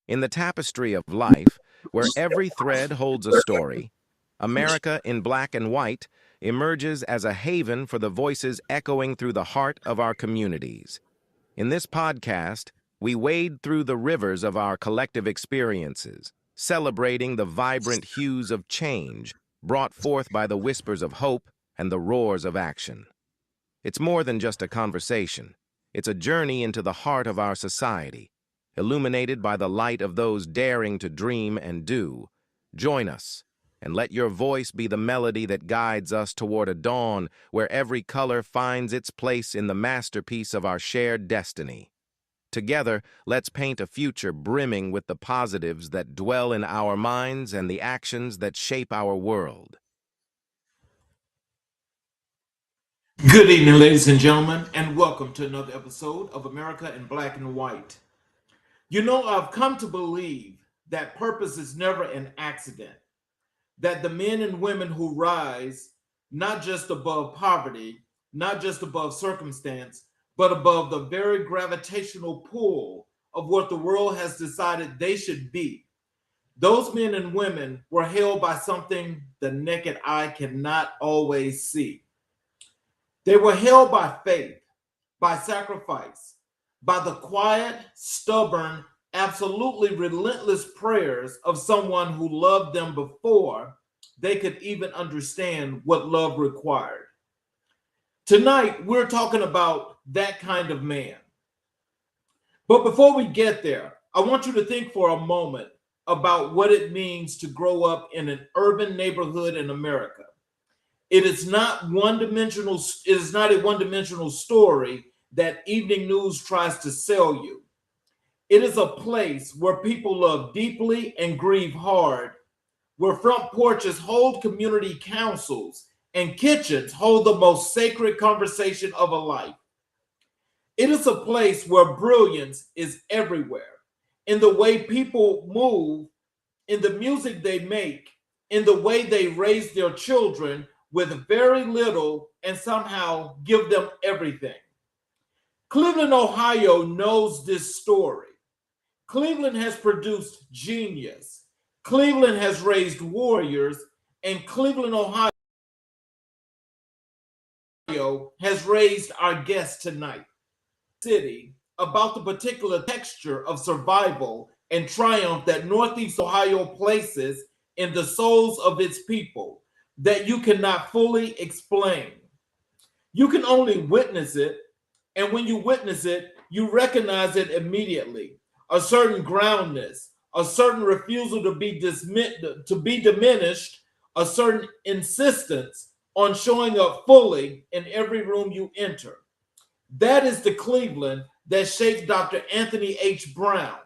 In the tapestry of life, where every thread holds a story, America in Black and White emerges as a haven for the voices echoing through the heart of our communities. In this podcast, we wade through the rivers of our collective experiences, celebrating the vibrant hues of change brought forth by the whispers of hope and the roars of action. It's more than just a conversation. It's a journey into the heart of our society, illuminated by the light of those daring to dream and do. Join us, and let your voice be the melody that guides us toward a dawn where every color finds its place in the masterpiece of our shared destiny. Together, let's paint a future brimming with the positives that dwell in our minds and the actions that shape our world. Good evening, ladies and gentlemen, and welcome to another episode of America in Black and White. You know, I've come to believe that purpose is never an accident, that the men and women who rise, not just above poverty, not just above circumstance, but above the very gravitational pull of what the world has decided they should be. Those men and women were held by something the naked eye cannot always see. They were held by faith, by sacrifice, by the quiet, stubborn, absolutely relentless prayers of someone who loved them before they could even understand what love required. Tonight, we're talking about that kind of man. But before we get there, I want you to think for a moment about what it means to grow up in an urban neighborhood in America. It is not a one-dimensional story that evening news tries to sell you. It is a place where people love deeply and grieve hard, where front porches hold community councils and kitchens hold the most sacred conversation of a life. It is a place where brilliance is everywhere, in the way people move, in the music they make, in the way they raise their children with very little and somehow give them everything. Cleveland, Ohio knows this story. Cleveland has produced genius. Cleveland has raised warriors, and Cleveland, Ohio has raised our guest tonight. City about the particular texture of survival and triumph that Northeast Ohio places in the souls of its people, that you cannot fully explain. You can only witness it, and when you witness it, you recognize it immediately. A certain groundness, a certain refusal to be diminished, a certain insistence on showing up fully in every room you enter. That is the Cleveland that shaped Dr. Anthony H. Brown,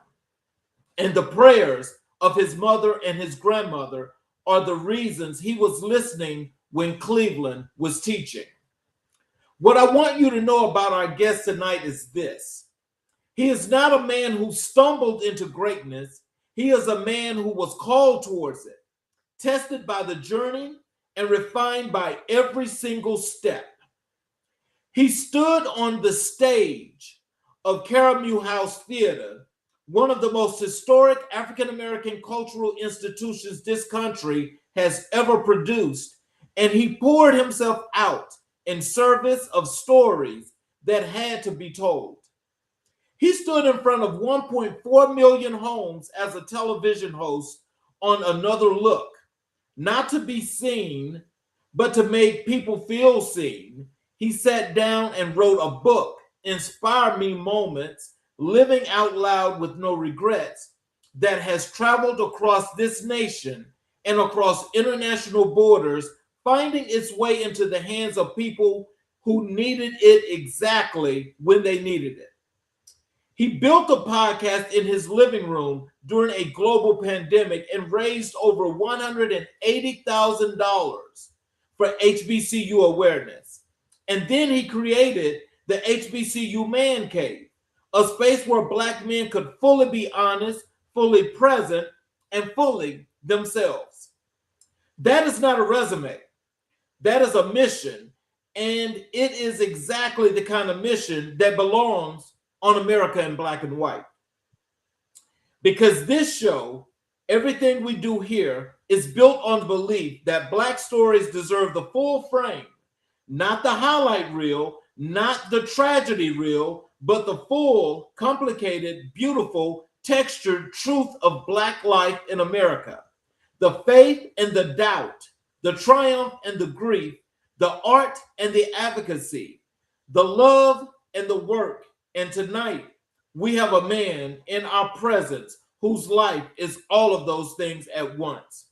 and the prayers of his mother and his grandmother are the reasons he was listening when Cleveland was teaching. What I want you to know about our guest tonight is this. He is not a man who stumbled into greatness. He is a man who was called towards it, tested by the journey, and refined by every single step. He stood on the stage of Caramel House Theater, one of the most historic African-American cultural institutions this country has ever produced, and he poured himself out in service of stories that had to be told. He stood in front of 1.4 million homes as a television host on Another Look, not to be seen, but to make people feel seen. He sat down and wrote a book, Inspire Me Moments, Living Out Loud with No Regrets, that has traveled across this nation and across international borders, finding its way into the hands of people who needed it exactly when they needed it. He built a podcast in his living room during a global pandemic and raised over $180,000 for HBCU awareness. And then he created the HBCU Man Cave, a space where Black men could fully be honest, fully present, and fully themselves. That is not a resume. That is a mission, and it is exactly the kind of mission that belongs on America in Black and White. Because this show, everything we do here, is built on the belief that Black stories deserve the full frame, not the highlight reel, not the tragedy reel, but the full, complicated, beautiful, textured truth of Black life in America. The faith and the doubt, the triumph and the grief, the art and the advocacy, the love and the work. And tonight, we have a man in our presence whose life is all of those things at once.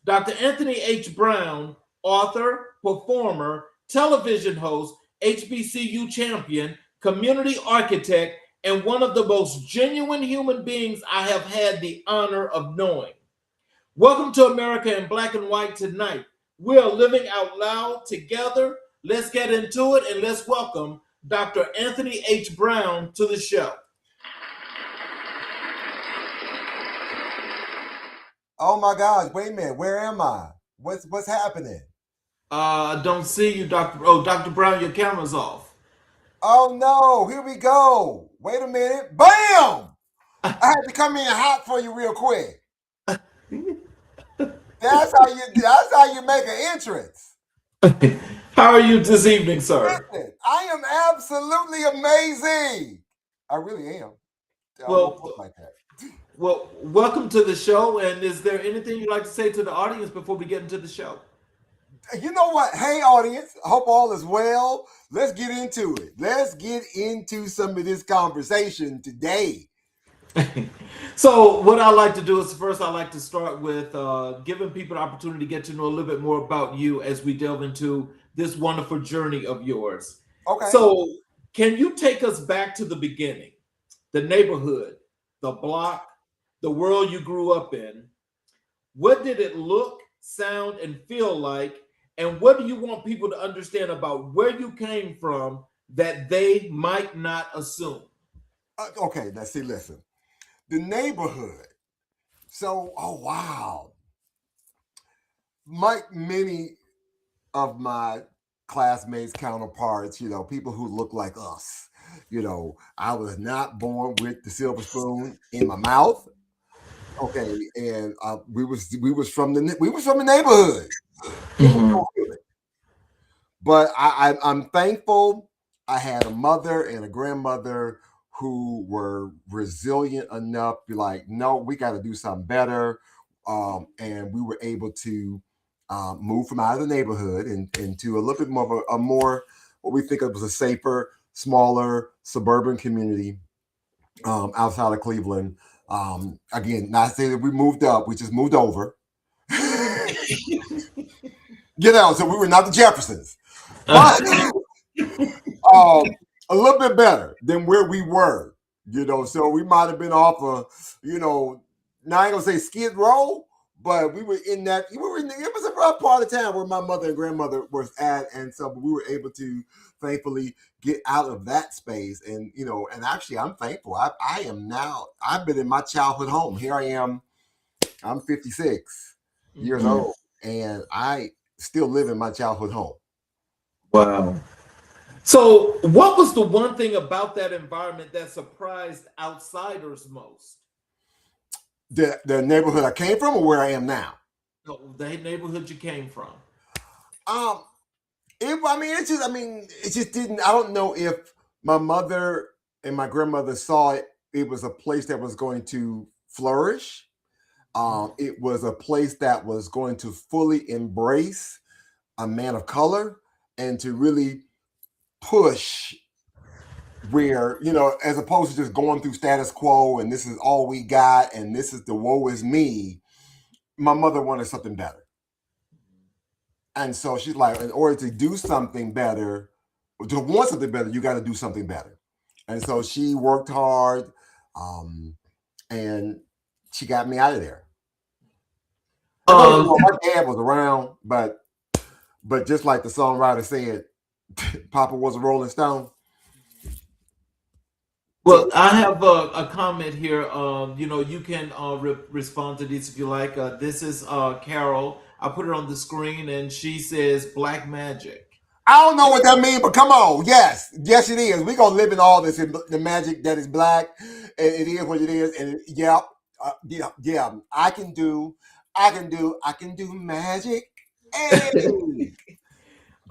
Dr. Anthony H. Brown, author, performer, television host, HBCU champion, community architect, and one of the most genuine human beings I have had the honor of knowing. Welcome to America in Black and White tonight. We are living out loud together. Let's get into it and let's welcome Dr. Anthony H. Brown to the show. Oh my gosh, wait a minute, where am I? What's happening? I don't see you, Dr. Oh, Dr. Brown, your camera's off. Oh no, here we go. Wait a minute. Bam! I had to come in hot for you real quick. That's how you make an entrance. How are you this evening, sir? Listen, I am absolutely amazing. I really am. I won't look like that. Well, welcome to the show. And is there anything you'd like to say to the audience before we get into the show? You know what? Hey, audience. I hope all is well. Let's get into it. Let's get into some of this conversation today. So, what I like to do is first, I like to start with giving people the opportunity to get to know a little bit more about you as we delve into this wonderful journey of yours. Okay. So, can you take us back to the beginning, the neighborhood, the block, the world you grew up in? What did it look, sound, and feel like? And what do you want people to understand about where you came from that they might not assume? Okay, let's see, listen. The neighborhood. So, oh wow. Like many of my classmates, counterparts, people who look like us. I was not born with the silver spoon in my mouth. Okay, and we was from the neighborhood. Mhm. But I'm thankful I had a mother and a grandmother who were resilient enough to be like, no, we got to do something better. And we were able to move from out of the neighborhood and into a little bit more of a more what we think of as a safer, smaller suburban community outside of Cleveland. Again, not saying that we moved up, we just moved over. So we were not the Jeffersons. But a little bit better than where we were, so we might have been off of, now I ain't gonna say Skid Row, but we were in that, it was a rough part of town where my mother and grandmother was at, and so we were able to thankfully get out of that space, and and actually I'm thankful. I am now, I've been in my childhood home. Here I am, I'm 56 years old, and I still live in my childhood home. Wow. So, what was the one thing about that environment that surprised outsiders most? The neighborhood I came from, or where I am now? No, the neighborhood you came from. It just didn't. I don't know if my mother and my grandmother saw it. It was a place that was going to flourish. It was a place that was going to fully embrace a man of color and to really push where, as opposed to just going through status quo and this is all we got and this is the woe is me. My mother wanted something better. And so she's like, in order to do something better, to want something better, you got to do something better. And so she worked hard, and she got me out of there. My dad was around, but just like the songwriter said, Papa was a Rolling Stone. Well, I have a comment here. You can respond to these if you like. This is Carol. I put it on the screen, and she says "Black Magic." I don't know what that means, but come on. Yes, it is. We're going to live in all this, in the magic that is black. And it is what it is. And Yeah, I can do magic. Hey,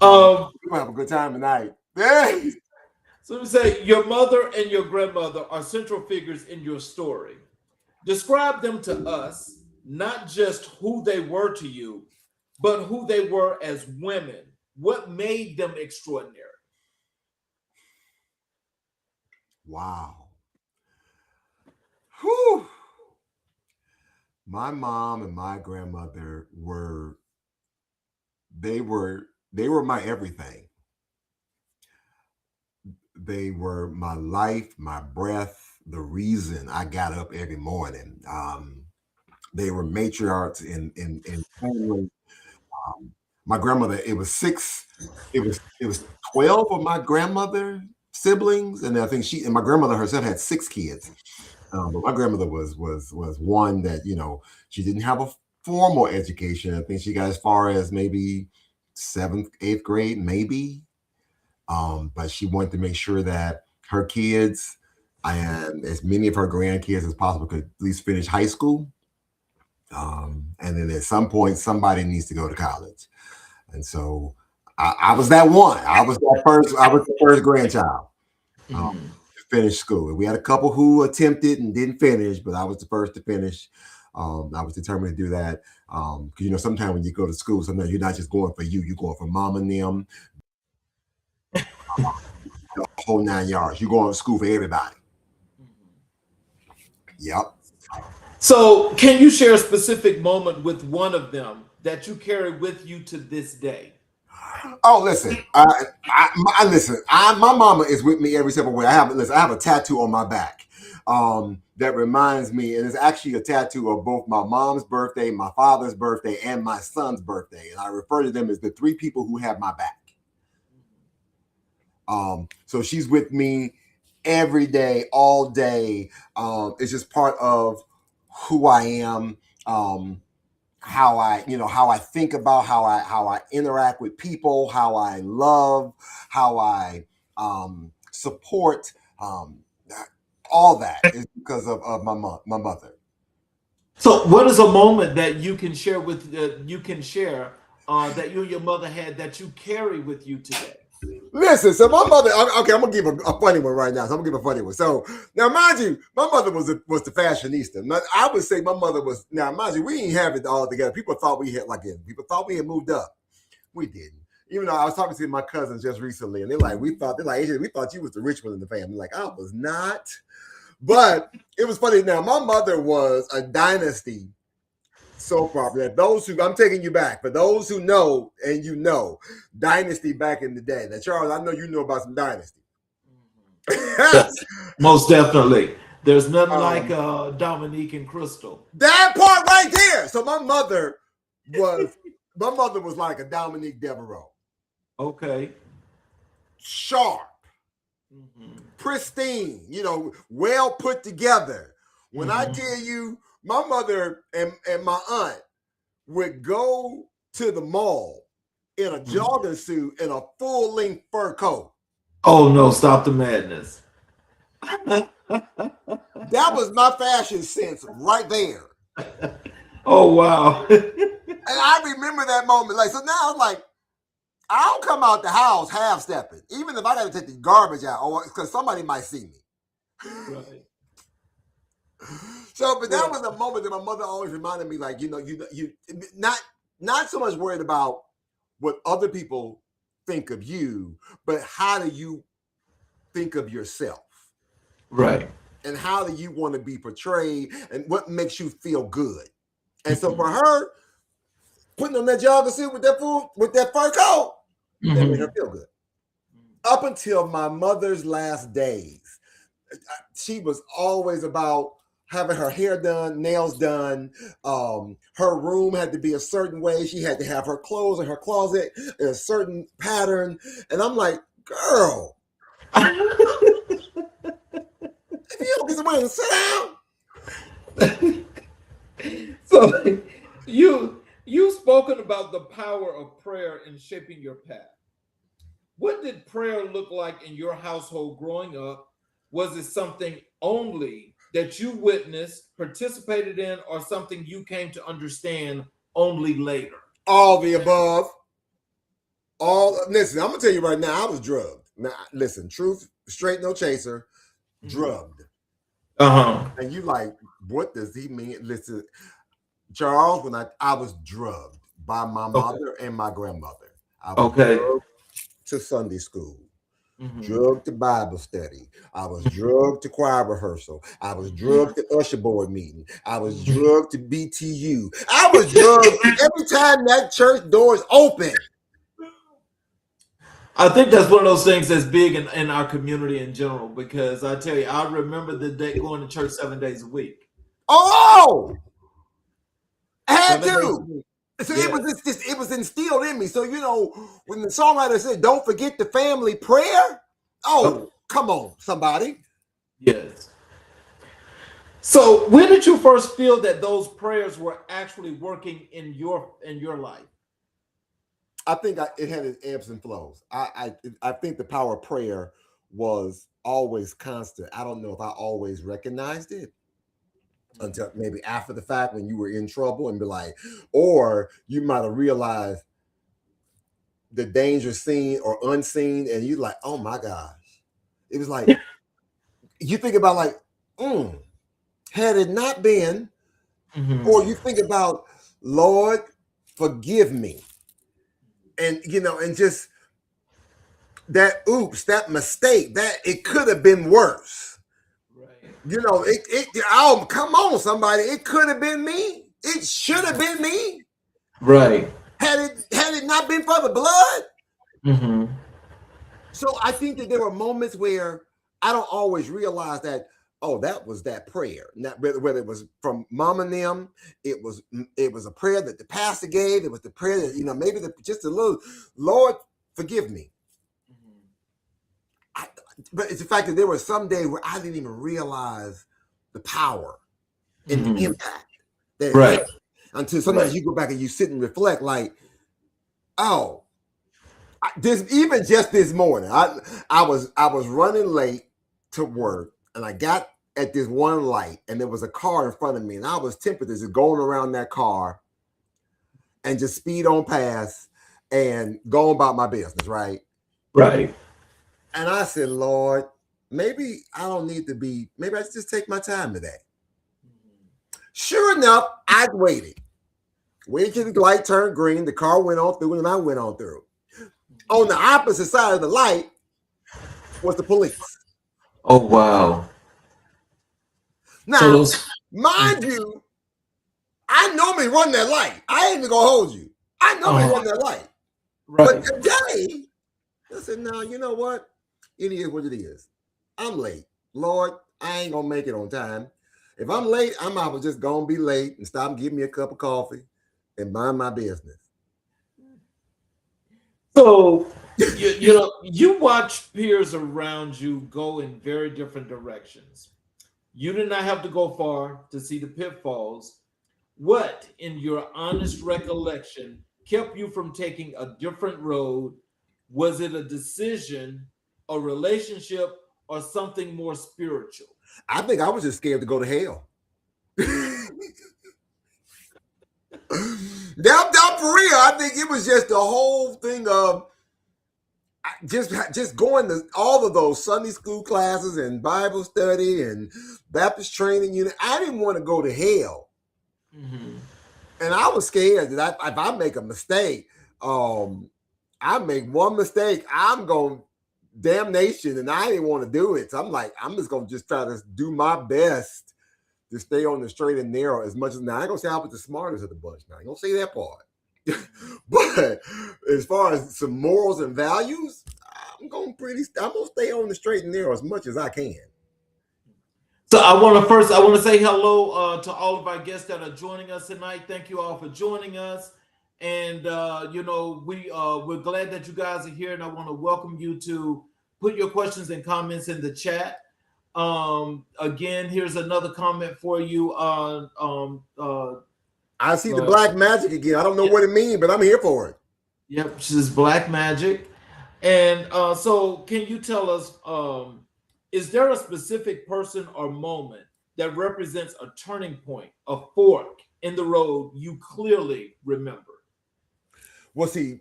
we're Um, gonna have a good time tonight. Hey. so let me say, your mother and your grandmother are central figures in your story. Describe them to us, not just who they were to you, but who they were as women. What made them extraordinary? Wow. Whew. My mom and my grandmother they were they were my everything. They were my life, my breath, the reason I got up every morning. They were matriarchs in family. My grandmother, it was 12 of my grandmother siblings, and I think she and my grandmother herself had 6 kids. But my grandmother was one that she didn't have a formal education. I think she got as far as maybe seventh, eighth grade, maybe. But she wanted to make sure that her kids and as many of her grandkids as possible could at least finish high school. And then at some point, somebody needs to go to college. And so I was that one. I was the first grandchild Mhm. to finish school. We had a couple who attempted and didn't finish, but I was the first to finish. I was determined to do that. Because sometimes when you go to school, sometimes you're not just going for you, you're going for mom and them, the whole 9 yards. You're going to school for everybody. Yep. So, can you share a specific moment with one of them that you carry with you to this day? Oh, listen. Listen. My mama is with me every step of the way. I have a tattoo on my back that reminds me, and it's actually a tattoo of both my mom's birthday, my father's birthday, and my son's birthday. And I refer to them as the 3 people who have my back. So she's with me every day, all day. It's just part of who I am. How I think about how I interact with people, how I love, how I support, all that is because of my mother. So, what is a moment that you can share that you and your mother had that you carry with you today? Listen, so my mother. Okay, I'm gonna give a funny one right now. So I'm gonna give a funny one. So now, mind you, my mother was the fashionista. I would say my mother was. Now, mind you, we didn't have it all together. People thought we had people thought we had moved up. We didn't. Even though I was talking to my cousins just recently, and we thought you was the rich one in the family. Like, I was not. But it was funny. Now, my mother was a dynasty soap opera. I'm taking you back. For those who know, and Dynasty back in the day. Now, Charles, I know you know about some Dynasty. Yes, most definitely. There's nothing like um, Dominique and Crystal. that part right there. So my mother was like a Dominique Devereaux. Okay. Sharp, Mhm. pristine, well put together. When I Mhm. tell you, my mother and my aunt would go to the mall in a Mhm. jogging suit and a full-length fur coat. Oh no! Stop the madness. That was my fashion sense right there. Oh wow! And I remember that moment. Like, so now I'm like, I don't come out the house half stepping, even if I got to take the garbage out, or because somebody might see me. Right. So, but that Well, was a moment that my mother always reminded me, like, you not so much worried about what other people think of you, but how do you think of yourself, right. and how do you want to be portrayed, and what makes you feel good. And so for Mhm. her, putting on that jogging suit with that fur coat, that made her Mhm. feel good. Up until my mother's last days, she was always about having her hair done, nails done. Her room had to be a certain way. She had to have her clothes in her closet in a certain pattern. And I'm like, girl, if you don't get somewhere to sit down. So you've spoken about the power of prayer in shaping your path. What did prayer look like in your household growing up? Was it something only that you witnessed, participated in, or something you came to understand only later? All the above. Listen, I'm gonna tell you right now, I was drugged. Now, listen, truth, straight, no chaser, drugged. And you like, what does he mean? Listen, Charles, when I was drugged by my mother and my grandmother. I was drugged to Sunday school, drugged to Bible study. I was drugged to choir rehearsal. I was drugged to usher board meeting. I was drugged to BTU. I was drugged every time that church doors open. I think that's one of those things that's big in our community in general, because I tell you, I remember the day going to church 7 days a week. Oh, I had to. So it was instilled in me. So, you know, when the songwriter said, don't forget the family prayer. Oh, come on, somebody. Yes. So when did you first feel that those prayers were actually working in your life? I think it had its ebbs and flows. I think the power of prayer was always constant. I don't know if I always recognized it until maybe after the fact when you were in trouble and be like, or you might have realized the danger seen or unseen, and you like, oh my gosh. It was like, you think about like, had it not been, or you think about, Lord, forgive me. And, you know, and just that that mistake, that it could have been worse. Right. You know, oh, come on, somebody. It could have been me. It should have been me. Right. Had it not been for the blood. So I think that there were moments where I don't always realize that, oh, that was that prayer. Not whether it was from mom and them, it was a prayer that the pastor gave. It was the prayer that, you know, maybe just a little, Lord, forgive me. But it's the fact that there were some days where I didn't even realize the power and the impact that it had. Until sometimes you go back and you sit and reflect, like, oh, even just this morning, I was running late to work, and I got at this one light, and there was a car in front of me, and I was tempted to just going around that car and just speed on past and go about my business, right? Right. And I said, Lord, maybe I don't need to be, maybe I should just take my time today. Sure enough, I waited till the light turned green, the car went on through, and I went on through. On the opposite side of the light was the police. Oh, wow. Now, mind you, I normally run that light. I ain't even gonna hold you. I normally run that light. Right. But today, I said, no, you know what? It is what it is. I'm late. Lord, I ain't gonna make it on time. If I'm late, I'm either just gonna be late and stop and give me a cup of coffee and mind my business. So, you know, you watch peers around you go in very different directions. You did not have to go far to see the pitfalls. What, in your honest recollection, kept you from taking a different road? Was it a decision, a relationship, or something more spiritual? I think I was just scared to go to hell. Now, for real, I think it was just the whole thing of just going to all of those Sunday school classes and Bible study and Baptist training unit. I didn't want to go to hell. And I was scared that if I make a mistake, I make one mistake, I'm going damnation, and I didn't want to do it. So I'm like, I'm just going to just try to do my best to stay on the straight and narrow as much as now. I ain't going to say I was the smartest of the bunch now. I ain't going to say that part. But as far as some morals and values, I'm going to stay on the straight and narrow as much as I can. So I want to say hello to all of our guests that are joining us tonight. Thank you all for joining us. And you know, we're glad that you guys are here, and I want to welcome you to put your questions and comments in the chat. Again, here's another comment for you. I see the black magic again. I don't know what it means, but I'm here for it. Yep, she's black magic. And so can you tell us, is there a specific person or moment that represents a turning point, a fork in the road you clearly remember? Well, see,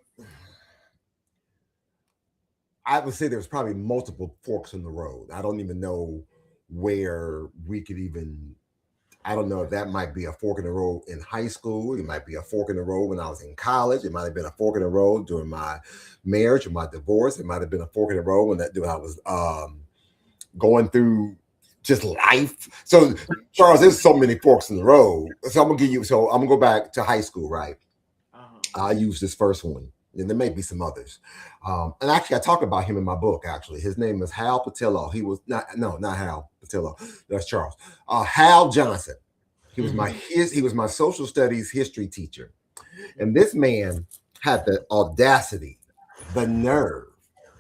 I would say there's probably multiple forks in the road. I don't even know where we could even. I don't know if that might be a fork in the road in high school. It might be a fork in the road when I was in college. It might have been a fork in the road during my marriage or my divorce. It might have been a fork in the road when I was going through just life. So, Charles, there's so many forks in the road. So I'm gonna give you. So I'm gonna go back to high school, right? I use this first one, and there may be some others. And actually, I talk about him in my book. Actually, his name is Hal Patillo. He was not Hal Patillo. That's Charles. Hal Johnson. He was my social studies history teacher, and this man had the audacity, the nerve,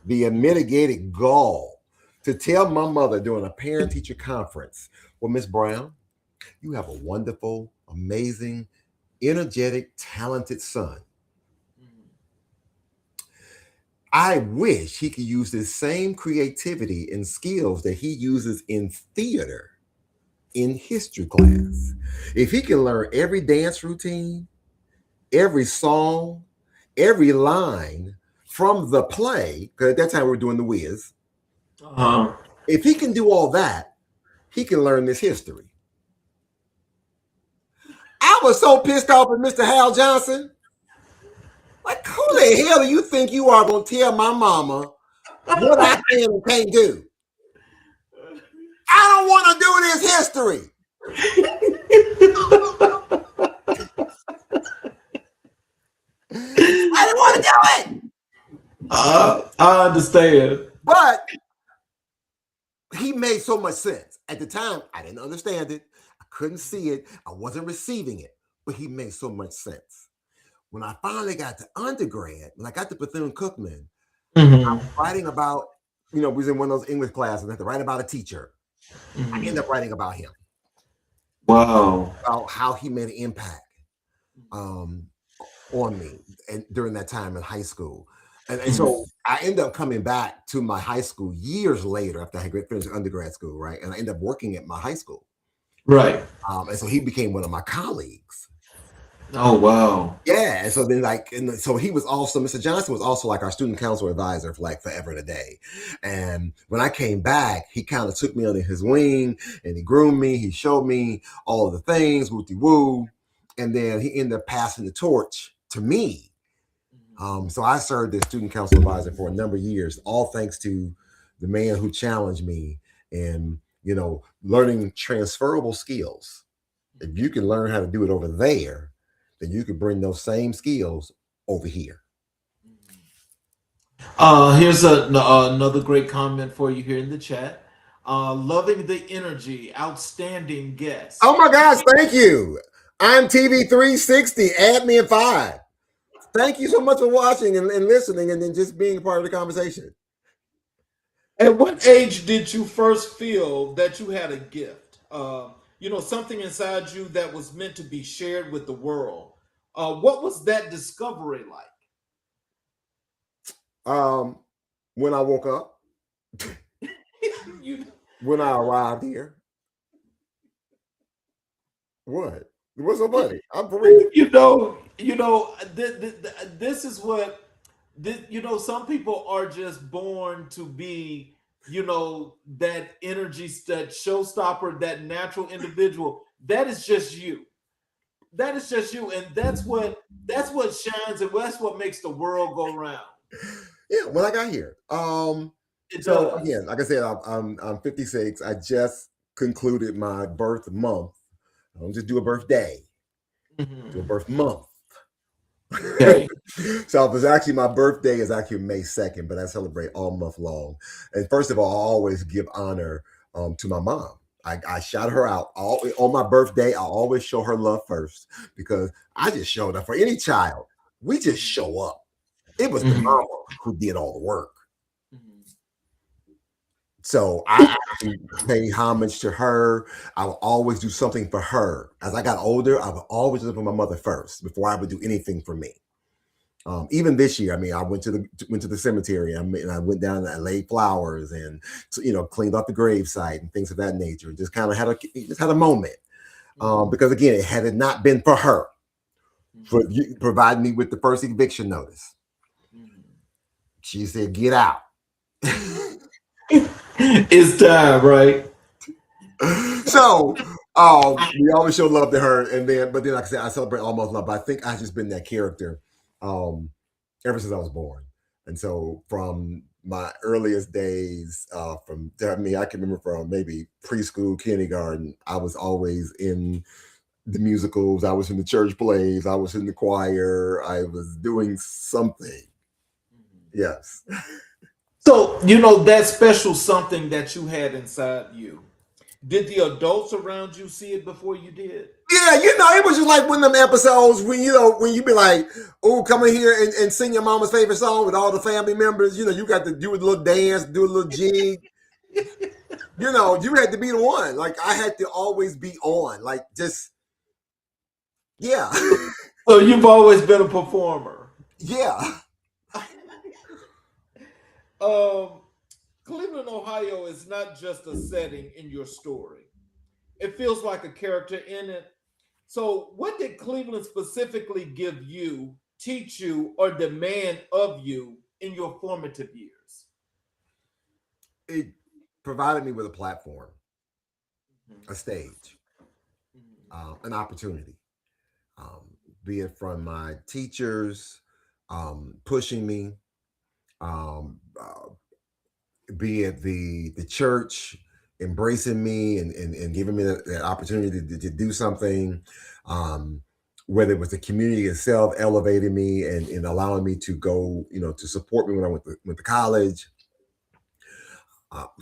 the unmitigated gall to tell my mother during a parent-teacher conference, "Well, Miss Brown, you have a wonderful, amazing, energetic, talented son. I wish he could use the same creativity and skills that he uses in theater in history class. If he can learn every dance routine, every song, every line from the play, because at that time we were doing The Wiz. If he can do all that, he can learn this history." I was so pissed off at Mr. Hal Johnson. Like, who the hell do you think you are going to tell my mama what I can and can't do? I don't want to do this history. I didn't want to do it. I understand. But he made so much sense. At the time, I didn't understand it. I couldn't see it. I wasn't receiving it. But he made so much sense. When I finally got to undergrad, when I got to Bethune-Cookman, I was writing about, we was in one of those English classes and I had to write about a teacher. I ended up writing about him. Wow. About how he made an impact on me and during that time in high school. And so I ended up coming back to my high school years later after I had finished undergrad school, right? And I ended up working at my high school. Right. And so he became one of my colleagues. Oh, wow. Yeah. And so then so he was also, Mr. Johnson was also like our student council advisor for like forever and a day. And when I came back, he kind of took me under his wing and he groomed me. He showed me all of the things, woo-de-woo. And then he ended up passing the torch to me. So I served as student council advisor for a number of years, all thanks to the man who challenged me in, learning transferable skills. If you can learn how to do it over there, then you can bring those same skills over here. Here's another great comment for you here in the chat. Loving the energy, outstanding guest. Oh my gosh, thank you. I'm TV360, add me in 5. Thank you so much for watching and listening and then just being a part of the conversation. At what age did you first feel that you had a gift? Something inside you that was meant to be shared with the world. What was that discovery like? When I woke up, when I arrived here. What? What's so funny? I'm for real. This is what some people are just born to be, that energy, that showstopper, that natural individual. That is just you. That is just you, and that's what shines, and that's what makes the world go round. Yeah, when I got here. Again, like I said, I'm 56. I just concluded my birth month. I don't just do a birthday. Do a birth month. Okay. So it was actually, my birthday is actually May 2nd, but I celebrate all month long. And first of all, I always give honor to my mom. I shout her out on my birthday. I always show her love first because I just showed up for any child. We just show up. It was the mama who did all the work. So I actually pay homage to her. I will always do something for her. As I got older, I would always look for my mother first before I would do anything for me. Even this year, I mean, I went to the cemetery, and I went down and I laid flowers and cleaned up the gravesite and things of that nature. Just kind of had a moment, because again, had it not been for her for providing me with the first eviction notice, she said, "Get out." It's time, right? So we always show love to her, but then like I said, I celebrate almost love. But I think I've just been that character ever since I was born. And so from my earliest days, I can remember from maybe preschool, kindergarten, I was always in the musicals, I was in the church plays, I was in the choir, I was doing something. Yes. So, that special something that you had inside you, did the adults around you see it before you did? Yeah, it was just like one of them episodes when you be like, "Oh, come in here and sing your mama's favorite song with all the family members." You got to do a little dance, do a little jig. You had to be the one. Like I had to always be on. Like just, yeah. So you've always been a performer. Yeah. Cleveland, Ohio is not just a setting in your story. It feels like a character in it. So, what did Cleveland specifically give you, teach you, or demand of you in your formative years? It provided me with a platform, a stage, an opportunity, be it from my teachers pushing me, be it the church embracing me and giving me that opportunity to do something, whether it was the community itself elevating me and allowing me to go, to support me when I went to college,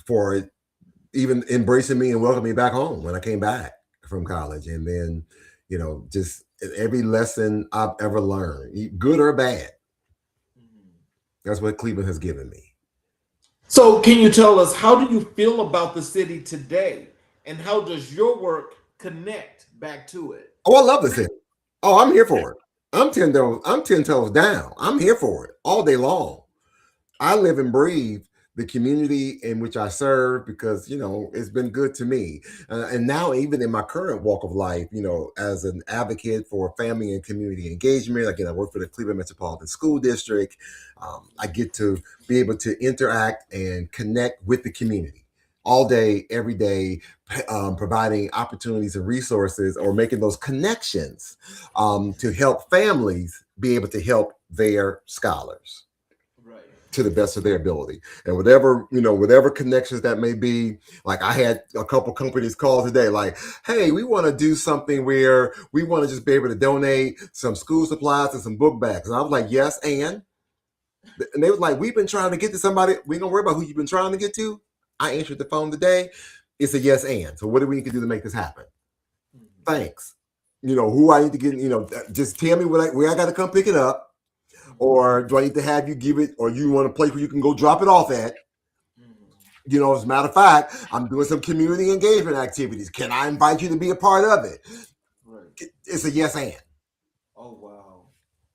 for even embracing me and welcoming me back home when I came back from college. And then, just every lesson I've ever learned, good or bad, that's what Cleveland has given me. So, can you tell us, how do you feel about the city today? And how does your work connect back to it? Oh, I love the city. Oh, I'm here for it. I'm 10 toes down. I'm here for it all day long. I live and breathe the community in which I serve because, it's been good to me. And now, even in my current walk of life, as an advocate for family and community engagement, again, I work for the Cleveland Metropolitan School District. I get to be able to interact and connect with the community all day, every day, providing opportunities and resources or making those connections to help families be able to help their scholars to the best of their ability. And whatever connections that may be. Like I had a couple companies call today, like, "Hey, we want to do something where we want to just be able to donate some school supplies and some book bags." And I was like, "Yes, and they was like, "We've been trying to get to somebody. We don't worry about who you've been trying to get to." I answered the phone today. It's a yes, and. So what do we need to do to make this happen? Thanks. Who I need to get, just tell me where I got to come pick it up. Or do I need to have you give it, or you want a place where you can go drop it off at? As a matter of fact, I'm doing some community engagement activities. Can I invite you to be a part of it? Right. It's a yes and. Oh wow,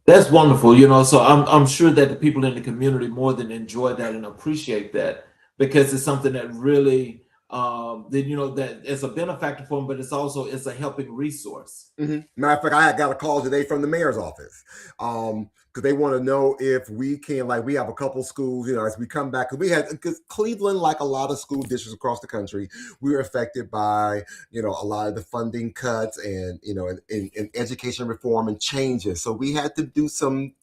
that's wonderful. So I'm sure that the people in the community more than enjoy that and appreciate that because it's something that really that it's a benefactor for them, but it's a helping resource. Matter of fact, I got a call today from the mayor's office. Because they want to know if we can, like, we have a couple schools, as we come back, because Cleveland, like a lot of school districts across the country, we were affected by, a lot of the funding cuts and, and education reform and changes. So we had to do some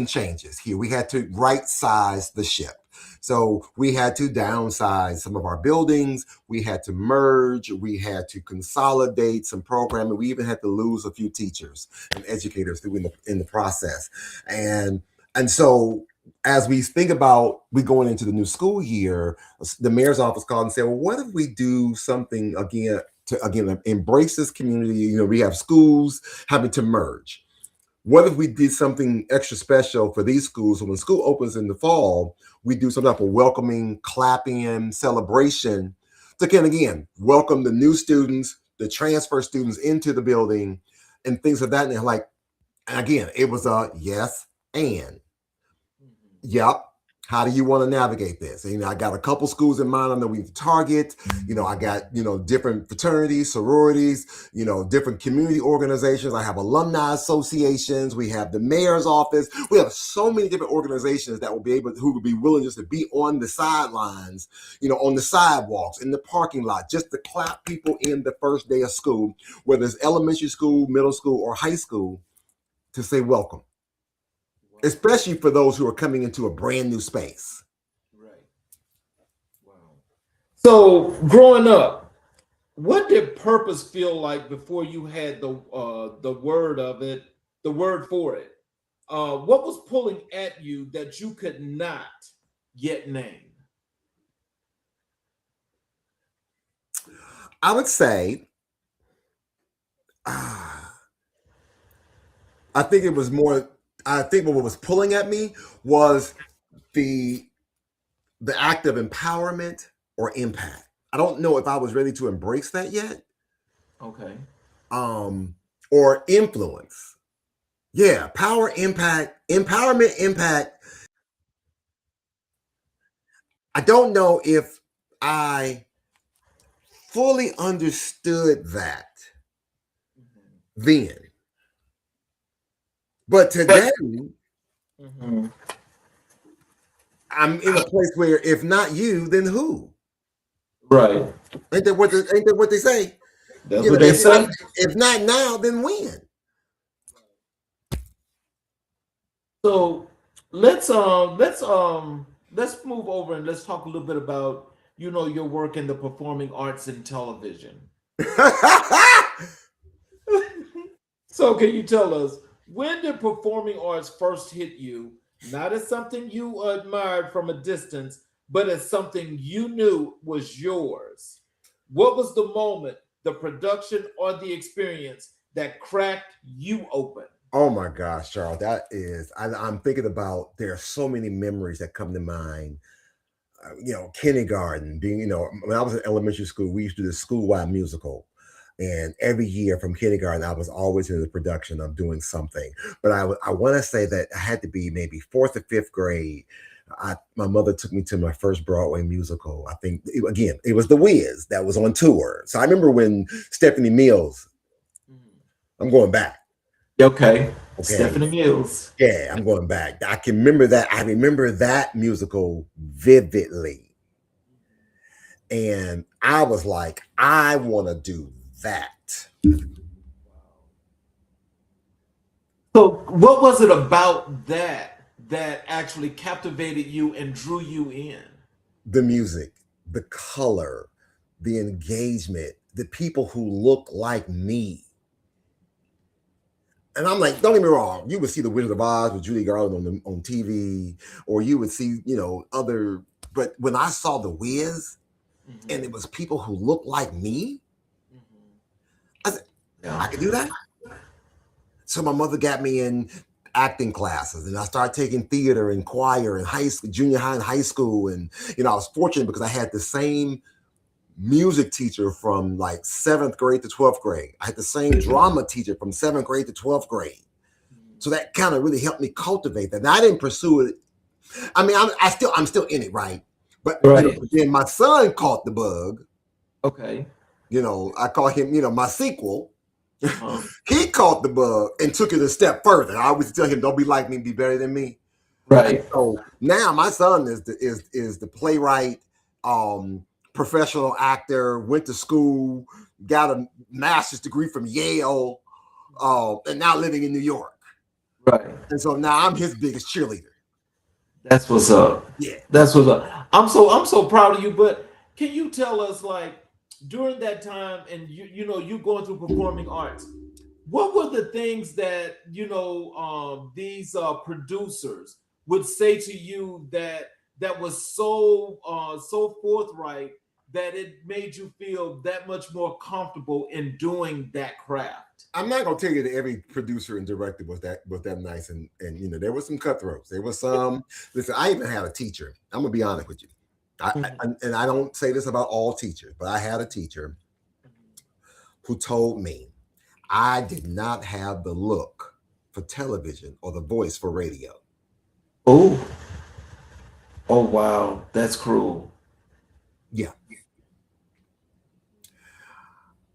changes here. We had to right size the ship. So we had to downsize some of our buildings. We had to merge. We had to consolidate some programming. We even had to lose a few teachers and educators in the process. And so as we think about we going into the new school year, the mayor's office called and said, "Well, what if we do something again to embrace this community? We have schools having to merge. What if we did something extra special for these schools? So when school opens in the fall, we do some type of welcoming, clapping, celebration to again, welcome the new students, the transfer students into the building and things of that. And like, And again, it was a yes and. Mhm. Yep. How do you want to navigate this? And, I got a couple schools in mind. I know we need to target. I got, different fraternities, sororities, different community organizations. I have alumni associations. We have the mayor's office. We have so many different organizations that who would be willing just to be on the sidelines, on the sidewalks, in the parking lot, just to clap people in the first day of school, whether it's elementary school, middle school, or high school, to say welcome. Wow. Especially for those who are coming into a brand new space. Right. Wow. So growing up, what did purpose feel like before you had the word of it, the word for it? What was pulling at you that you could not yet name? I would say, I think it was more. I think what was pulling at me was the act of empowerment or impact. I don't know if I was ready to embrace that yet. Okay. Or influence. Yeah, power, impact, empowerment, impact. I don't know if I fully understood that then. But today, Mhm. I'm in a place where if not you, then who? Right. Ain't that what they say? That's what they say. If not now, then when? So let's move over and let's talk a little bit about your work in the performing arts and television. So can you tell us, when did performing arts first hit you? Not as something you admired from a distance, but as something you knew was yours. What was the moment, the production, or the experience that cracked you open? Oh my gosh, Charles, I'm thinking about, there are so many memories that come to mind. Kindergarten, being, when I was in elementary school, we used to do the school-wide musical. And every year from kindergarten, I was always in the production of doing something. But I want to say that I had to be maybe fourth or fifth grade. My mother took me to my first Broadway musical. I think, again, it was The Wiz that was on tour. So I remember when Stephanie Mills, I'm going back. Okay. Okay. Stephanie Mills. Yeah, I'm going back. I can remember that. I remember that musical vividly. And I was like, I want to do that. So, what was it about that actually captivated you and drew you in? The music, the color, the engagement, the people who look like me. And I'm like, don't get me wrong, you would see The Wizard of Oz with Judy Garland on TV, or you would see, other. But when I saw The Wiz, and it was people who looked like me, I said, I could do that. So my mother got me in acting classes, and I started taking theater and choir in high school, junior high and high school. And, I was fortunate because I had the same music teacher from like 7th grade to 12th grade. I had the same drama teacher from 7th grade to 12th grade. So that kind of really helped me cultivate that. Now I didn't pursue it. I mean, I'm still in it, right? But Right. then my son caught the bug. Okay. I call him, my sequel. He caught the bug and took it a step further. I always tell him, "Don't be like me, be better than me." Right. So now my son is the playwright, professional actor, went to school, got a master's degree from Yale, and now living in New York. Right. And so now I'm his biggest cheerleader. That's what's up. Yeah. That's what's up. I'm so proud of you. But can you tell us, like, during that time, and you going through performing arts, what were the things that these producers would say to you that was so forthright that it made you feel that much more comfortable in doing that craft? I'm not gonna tell you that every producer and director was that nice, and there was some cutthroats. There was some. Listen, I even had a teacher. I'm gonna be honest with you. And I don't say this about all teachers, but I had a teacher who told me I did not have the look for television or the voice for radio. Oh, oh wow, that's cruel. Yeah.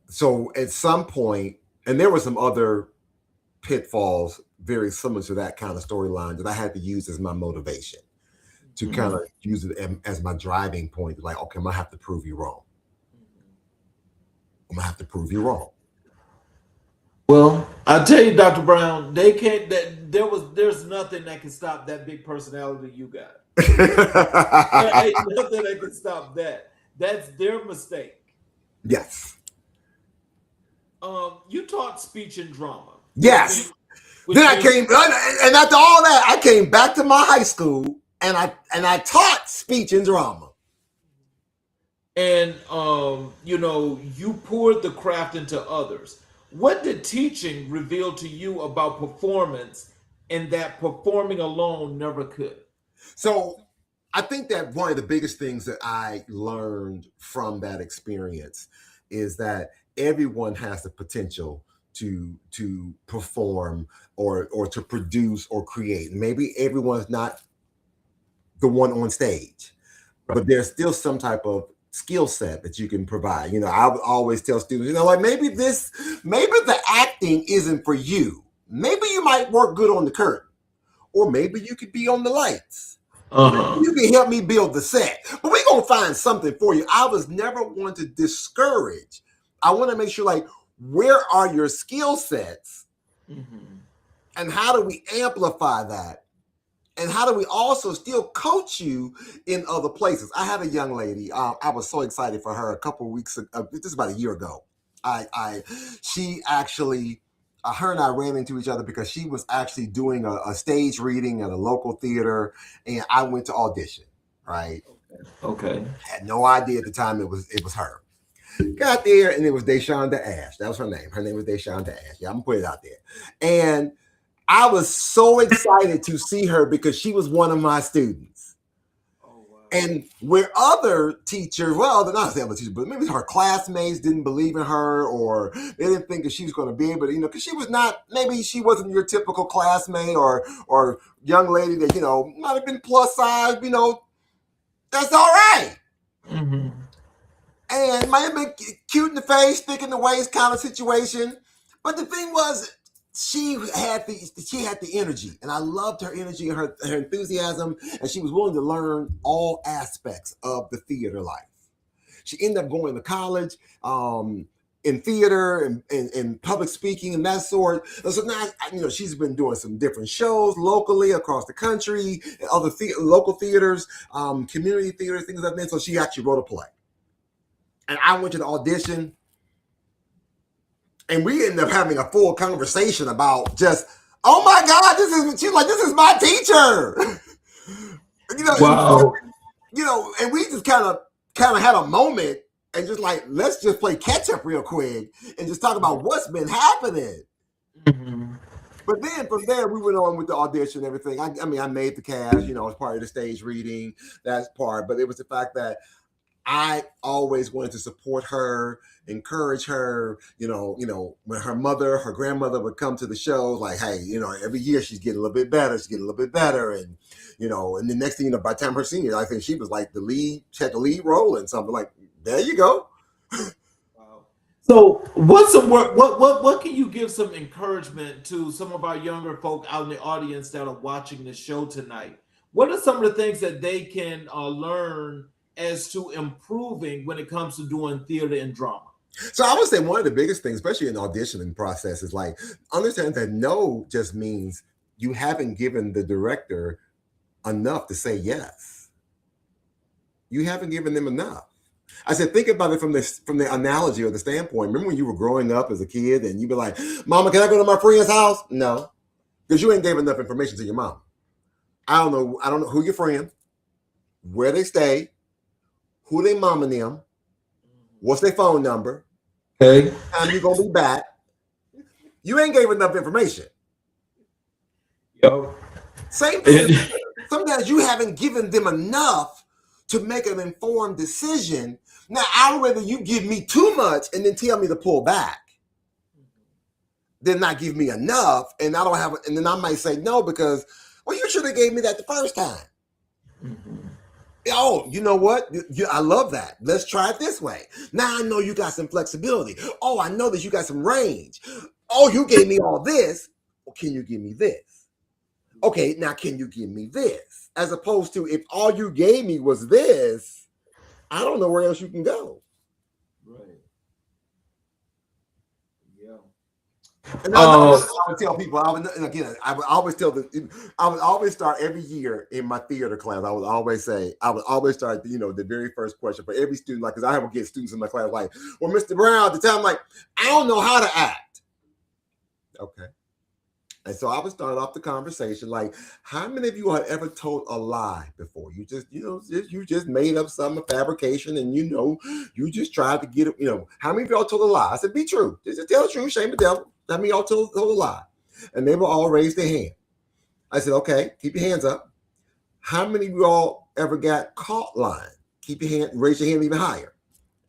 So at some point, and there were some other pitfalls very similar to that kind of storyline that I had to use as my motivation to kind of use it as my driving point. Like, okay, I'm gonna have to prove you wrong. I'm gonna have to prove you wrong. Well, I tell you, Dr. Brown, they can't. There's nothing that can stop that big personality you got. There ain't nothing that can stop that. That's their mistake. Yes. You taught speech and drama. Yes. Then I came, and after all that, I came back to my high school, and I taught speech and drama. And you poured the craft into others. What did teaching reveal to you about performance, and that performing alone never could? So I think that one of the biggest things that I learned from that experience is that everyone has the potential to perform or to produce or create. Maybe everyone's not the one on stage, but there's still some type of skill set that you can provide. I would always tell students, like maybe the acting isn't for you. Maybe you might work good on the curtain, or maybe you could be on the lights. You can help me build the set, but we're gonna find something for you. I was never one to discourage. I want to make sure, like, where are your skill sets, and how do we amplify that, and how do we also still coach you in other places? I had a young lady. I was so excited for her a couple of weeks ago. This is about a year ago. She actually. Her and I ran into each other because she was actually doing a stage reading at a local theater, and I went to audition. Right? Okay. Had no idea at the time it was her. Got there, and it was Deshawnda Ash. That was her name. Her name was Deshawnda Ash. Yeah, I'm gonna put it out there. And I was so excited to see her because she was one of my students. Oh, wow. And where other teachers, not other teachers, but maybe her classmates didn't believe in her, or they didn't think that she was going to be able to, because she was not, maybe she wasn't your typical classmate or young lady that, might have been plus size, that's all right. And might have been cute in the face, thick in the waist kind of situation. But the thing was, she had the energy, and I loved her energy and her enthusiasm, and she was willing to learn all aspects of the theater life. She ended up going to college in theater and public speaking and that sort. And so now, she's been doing some different shows locally across the country, other local theaters, community theaters, things like that. So she actually wrote a play. And I went to the audition, and we ended up having a full conversation about just, oh my God, this is my teacher. Wow. And we just kind of had a moment and just like, let's just play catch up real quick and just talk about what's been happening. But then from there, we went on with the audition and everything. I made the cast, as part of the stage reading, that part. But it was the fact that I always wanted to support her, encourage her, when her grandmother would come to the shows, like, hey, every year she's getting a little bit better. And, and the next thing, by the time her senior, I think she was like she had the lead role in something. Like, there you go. Wow. So what can you give some encouragement to some of our younger folk out in the audience that are watching the show tonight? What are some of the things that they can learn as to improving when it comes to doing theater and drama? So I would say one of the biggest things, especially in the auditioning process, is like, understand that no just means you haven't given the director enough to say yes. You haven't given them enough. I said, think about it from the analogy or the standpoint. Remember when you were growing up as a kid and you'd be like, Mama, can I go to my friend's house? No, because you ain't gave enough information to your mom. I don't know who your friend, where they stay, who they mom and them, what's their phone number, okay, time you gonna be back. You ain't gave enough information. Yo. Same thing. Sometimes you haven't given them enough to make an informed decision. Now, I'd rather you give me too much and then tell me to pull back. then not give me enough, and I don't have, and then I might say no because, well, you should have gave me that the first time. Mm-hmm. Oh, you know what? I love that. Let's try it this way. Now I know you got some flexibility. Oh, I know that you got some range. Oh, you gave me all this. Well, can you give me this? Okay, now can you give me this? As opposed to if all you gave me was this, I don't know where else you can go. Right. Yeah. And I would tell people, I would always start every year in my theater class. I would always start, the very first question for every student, like, because I would get students in my class like, well, Mr. Brown, at the time, like, I don't know how to act. Okay. And so I would start off the conversation like, how many of you have ever told a lie before? You just made up some fabrication and you just tried to get it, how many of y'all told a lie? I said, be true. Just tell the truth, shame the devil. How many of y'all told a lie? And they will all raise their hand. I said, okay, keep your hands up. How many of y'all ever got caught lying? Raise your hand even higher.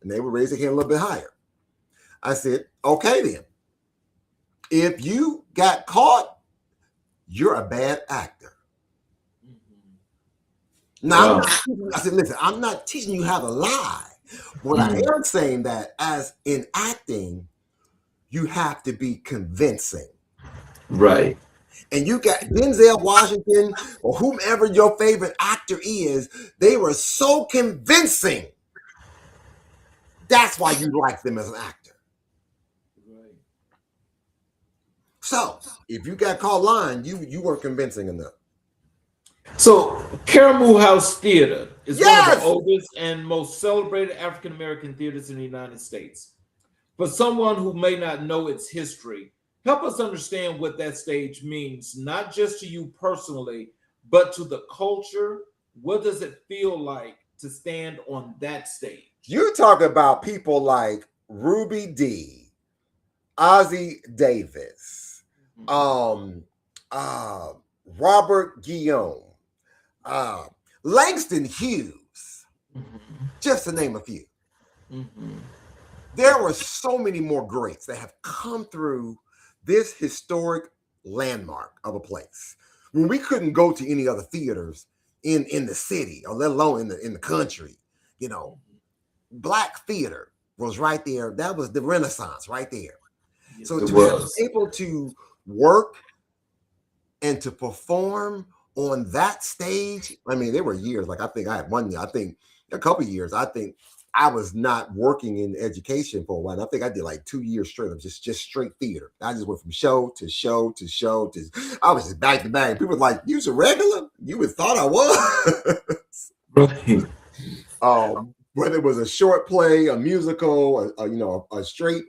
And they would raise their hand a little bit higher. I said, okay then. If you got caught, you're a bad actor. Now, I said, listen, I'm not teaching you how to lie. What I am saying that as in acting, you have to be convincing. Right. And you got Denzel Washington or whomever your favorite actor is, they were so convincing. That's why you like them as an actor. So, if you got caught lying, you weren't convincing enough. So, Caramel House Theater is one of the oldest and most celebrated African American theaters in the United States. For someone who may not know its history, help us understand what that stage means, not just to you personally, but to the culture. What does it feel like to stand on that stage? You talk about people like Ruby Dee, Ozzie Davis, Robert Guillaume, Langston Hughes, just to name a few. There were so many more greats that have come through this historic landmark of a place. When we couldn't go to any other theaters in the city, or let alone in the country, Black theater was right there. That was the Renaissance right there. Yes, so to be able to work and to perform on that stage, I mean, there were years, like I think I had 1 year, I think a couple of years, I think I was not working in education for a while. I think I did like 2 years straight of just straight theater. I just went from show to show to show to, I was just back to back. People were like, you's a regular? You would thought I was. Right. Whether it was a short play, a musical, a straight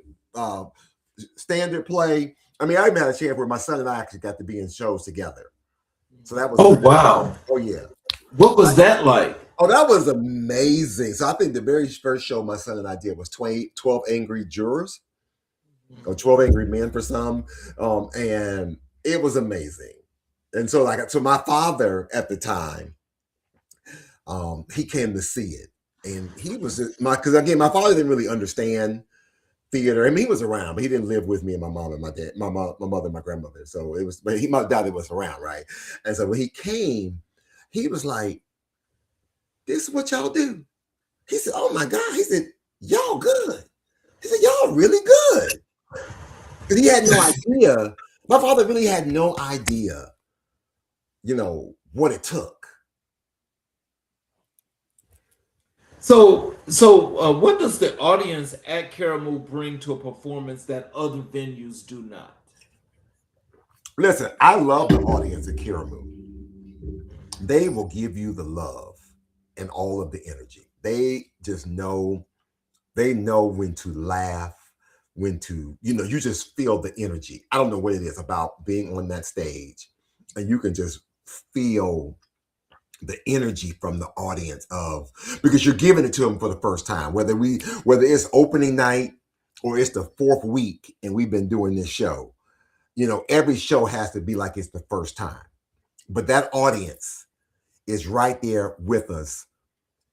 standard play. I mean, I even had a chance where my son and I actually got to be in shows together. So that was wow. Oh yeah. What was that like? Oh, that was amazing. So I think the very first show my son and I did was 12 Angry Jurors, or 12 Angry Men for some. And it was amazing. And so my father at the time, he came to see it. And he was because again, my father didn't really understand theater. I mean, he was around, but he didn't live with me and my mom and my dad, my mother and my grandmother. So it was, but my dad was around, right? And so when he came, he was like, "This is what y'all do." He said, "Oh my God." He said, "Y'all good." He said, "Y'all really good." Because he had no idea. My father really had no idea, what it took. So, what does the audience at Caramel bring to a performance that other venues do not? Listen, I love the audience at Caramel. They will give you the love and all of the energy. They just know, when to laugh, when to, you just feel the energy. I don't know what it is about being on that stage, and you can just feel the energy from the audience because you're giving it to them for the first time, whether it's opening night or it's the fourth week and we've been doing this show, every show has to be like it's the first time, but that audience is right there with us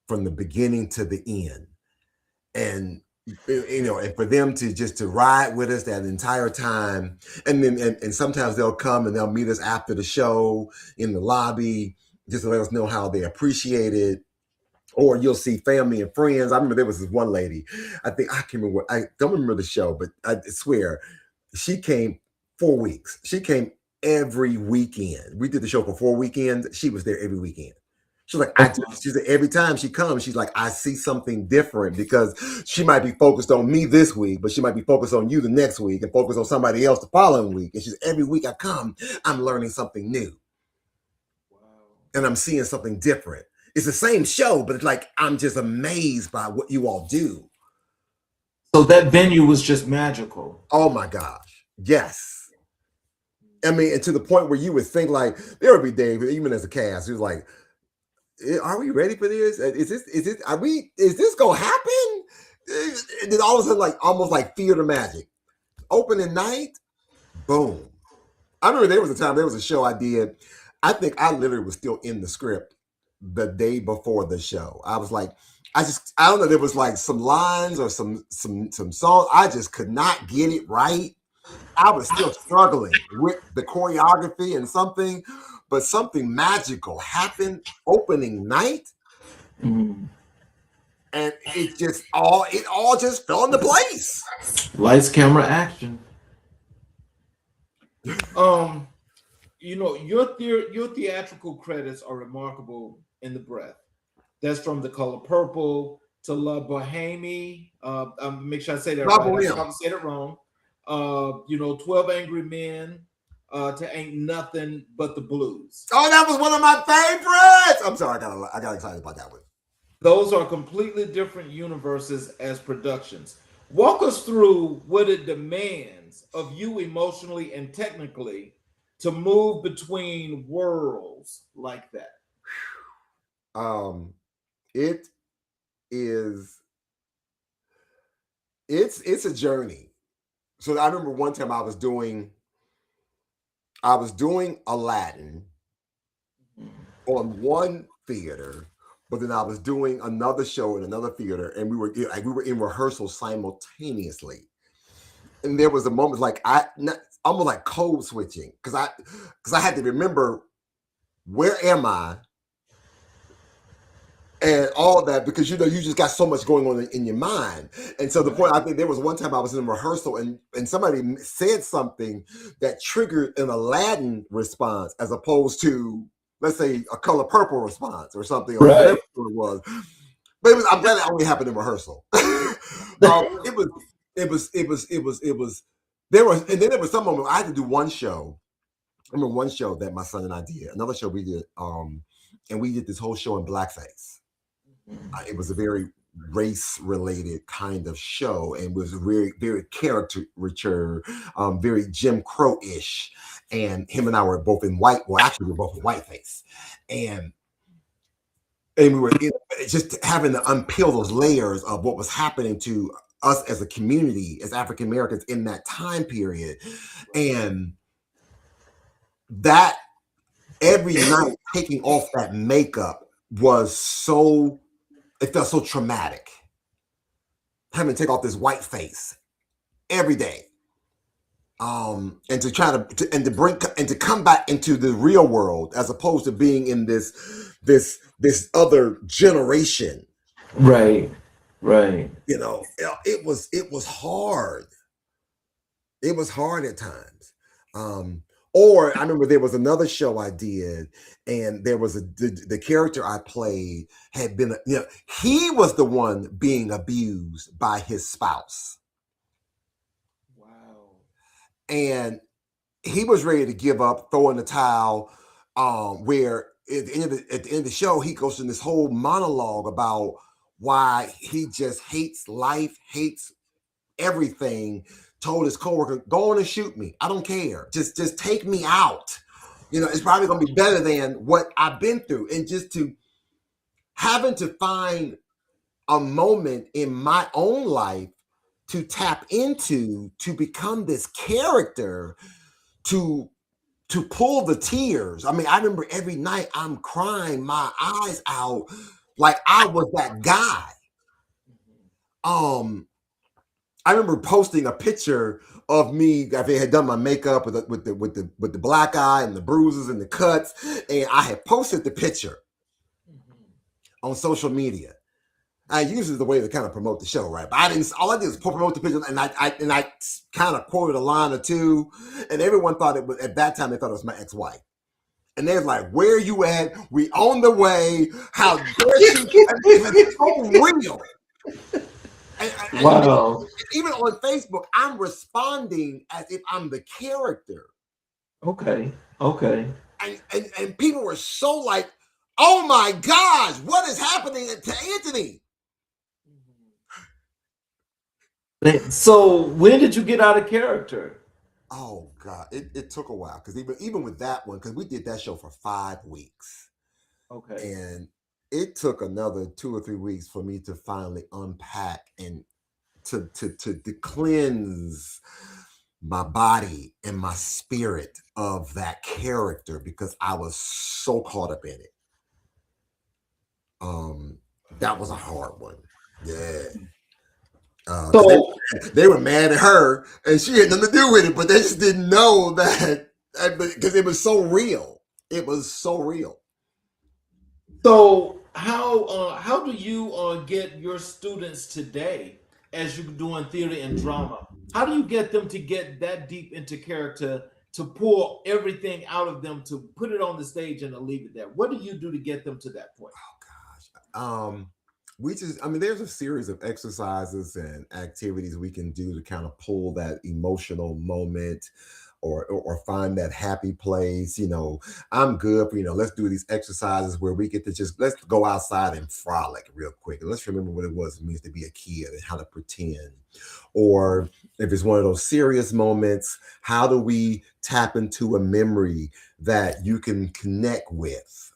from the beginning to the end. And and for them to just to ride with us that entire time, and then and sometimes they'll come and they'll meet us after the show in the lobby just to let us know how they appreciate it. Or you'll see family and friends. I remember there was this one lady. I think I can't remember. I don't remember the show, but I swear she came 4 weeks. She came every weekend. We did the show for 4 weekends. She was there every weekend. She's like, she said every time she comes, she's like, I see something different because she might be focused on me this week, but she might be focused on you the next week and focused on somebody else the following week. And she's every week I come, I'm learning something new. Wow. And I'm seeing something different. It's the same show, but it's like I'm just amazed by what you all do. So that venue was just magical. Oh my gosh. Yes. I mean, and to the point where you would think like there would be days, even as a cast, it was like, are we ready for this? Is this gonna happen? And then all of a sudden, like almost like theater magic. Opening night, boom. I remember there was a show I did. I think I literally was still in the script the day before the show. I was like, I don't know, there was like some lines or some songs. I just could not get it right. I was still struggling with the choreography and something, but something magical happened opening night. Mm-hmm. And it all just fell into place. Lights, camera, action. Your theatrical credits are remarkable in the breadth. That's from The Color Purple to La Boheme. Make sure I say that right. I probably said it wrong. 12 Angry Men to Ain't Nothing But the Blues. Oh, that was one of my favorites. I'm sorry, I got excited about that one. Those are completely different universes as productions. Walk us through what it demands of you emotionally and technically to move between worlds like that. It's a journey. So I remember one time I was doing Aladdin on one theater, but then I was doing another show in another theater, and we were in rehearsal simultaneously. And there was a moment like almost like code switching because I had to remember where am I and all that, because you just got so much going on in your mind. And so the point, I think there was one time I was in rehearsal and somebody said something that triggered an Aladdin response as opposed to, let's say, a Color Purple response or something, or whatever it was. But I'm glad it only happened in rehearsal. It was there was, and then there was some moment I had to do one show. I remember one show that my son and I did, another show we did, and we did this whole show in blackface. It was a very race-related kind of show, and was very, very caricature, very Jim Crow-ish. And him and I were both in white. Well, actually, we were both in whiteface, and we were just having to unpeel those layers of what was happening to us as a community, as African Americans in that time period, and that every night taking off that makeup was so. It felt so traumatic. Having to take off this white face every day, and to try to come back into the real world as opposed to being in this other generation. Right. It was hard. It was hard at times. Or I remember there was another show I did, and there was the character I played had been, he was the one being abused by his spouse. Wow. And he was ready to give up, throw in the towel, where at the end of the show, he goes in this whole monologue about why he just hates life, hates everything. Told his coworker, go on and shoot me. I don't care. Just take me out. It's probably going to be better than what I've been through. And just to having to find a moment in my own life to tap into, to become this character, to pull the tears. I mean, I remember every night I'm crying my eyes out like I was that guy. I remember posting a picture of me after I had done my makeup with the black eye and the bruises and the cuts, and I had posted the picture on social media. I use it as a way to kind of promote the show, right? But I didn't. All I did was promote the picture, and I kind of quoted a line or two, and everyone thought it was at that time. They thought it was my ex-wife, and they're like, "Where you at? We on the way? How dare she?" It's so real. And Wow. even on Facebook, I'm responding as if I'm the character, Okay. Okay. and people were so like, "Oh my gosh, what is happening to Anthony?" So when did you get out of character? Oh God, it took a while because even with that one, because we did that show for 5 weeks, Okay. and it took another 2 or 3 weeks for me to finally unpack and to cleanse my body and my spirit of that character because I was so caught up in it. That was a hard one. Yeah. 'Cause So they were mad at her and she had nothing to do with it, but they just didn't know that because it was so real. It was so real. So how do you get your students today as you're doing theater and drama? How do you get them to get that deep into character to pull everything out of them to put it on the stage and to leave it there? What do you do to get them to that point? Um, I mean, there's a series of exercises and activities we can do to kind of pull that emotional moment or find that happy place. I'm good for, let's do these exercises where we get to let's go outside and frolic real quick. And let's remember what it means to be a kid and how to pretend. Or if it's one of those serious moments, how do we tap into a memory that you can connect with?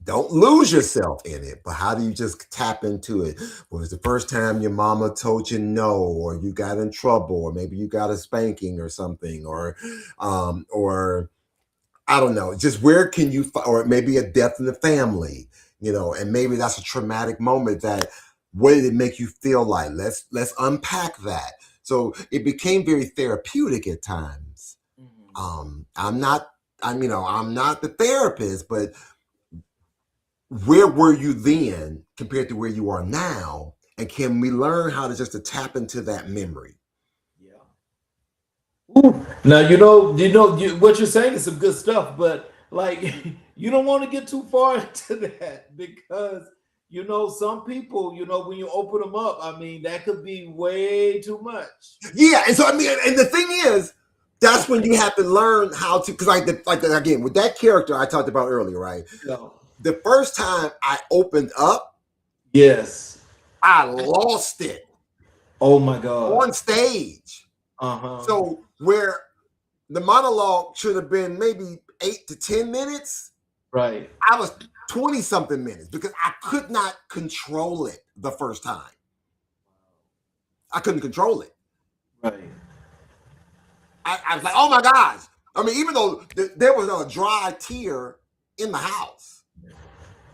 Don't lose yourself in it, but how do you just tap into it? Was the first time your mama told you no, or you got in trouble, or maybe you got a spanking or something, or I don't know, just where can you, or maybe a death in the family, and maybe that's a traumatic moment. That what did it make you feel like? Let's unpack that. So it became very therapeutic at times. I'm not, I'm not the therapist, but where were you then compared to where you are now? And can we learn how to tap into that memory? Yeah. Ooh. Now what you're saying is some good stuff, but like you don't want to get too far into that because some people, when you open them up, I mean that could be way too much. Yeah, and so I mean, and the thing is, that's when you have to learn how to, because again with that character I talked about earlier, right? Yeah. The first time I opened up, Yes. I lost it Oh my God. on stage. Uh-huh. So where the monologue should have been maybe 8 to 10 minutes, Right. I was 20 something minutes because I could not control it the first time. I couldn't control it. Right. I was like, oh my gosh. I mean, even though there was a dry tear in the house,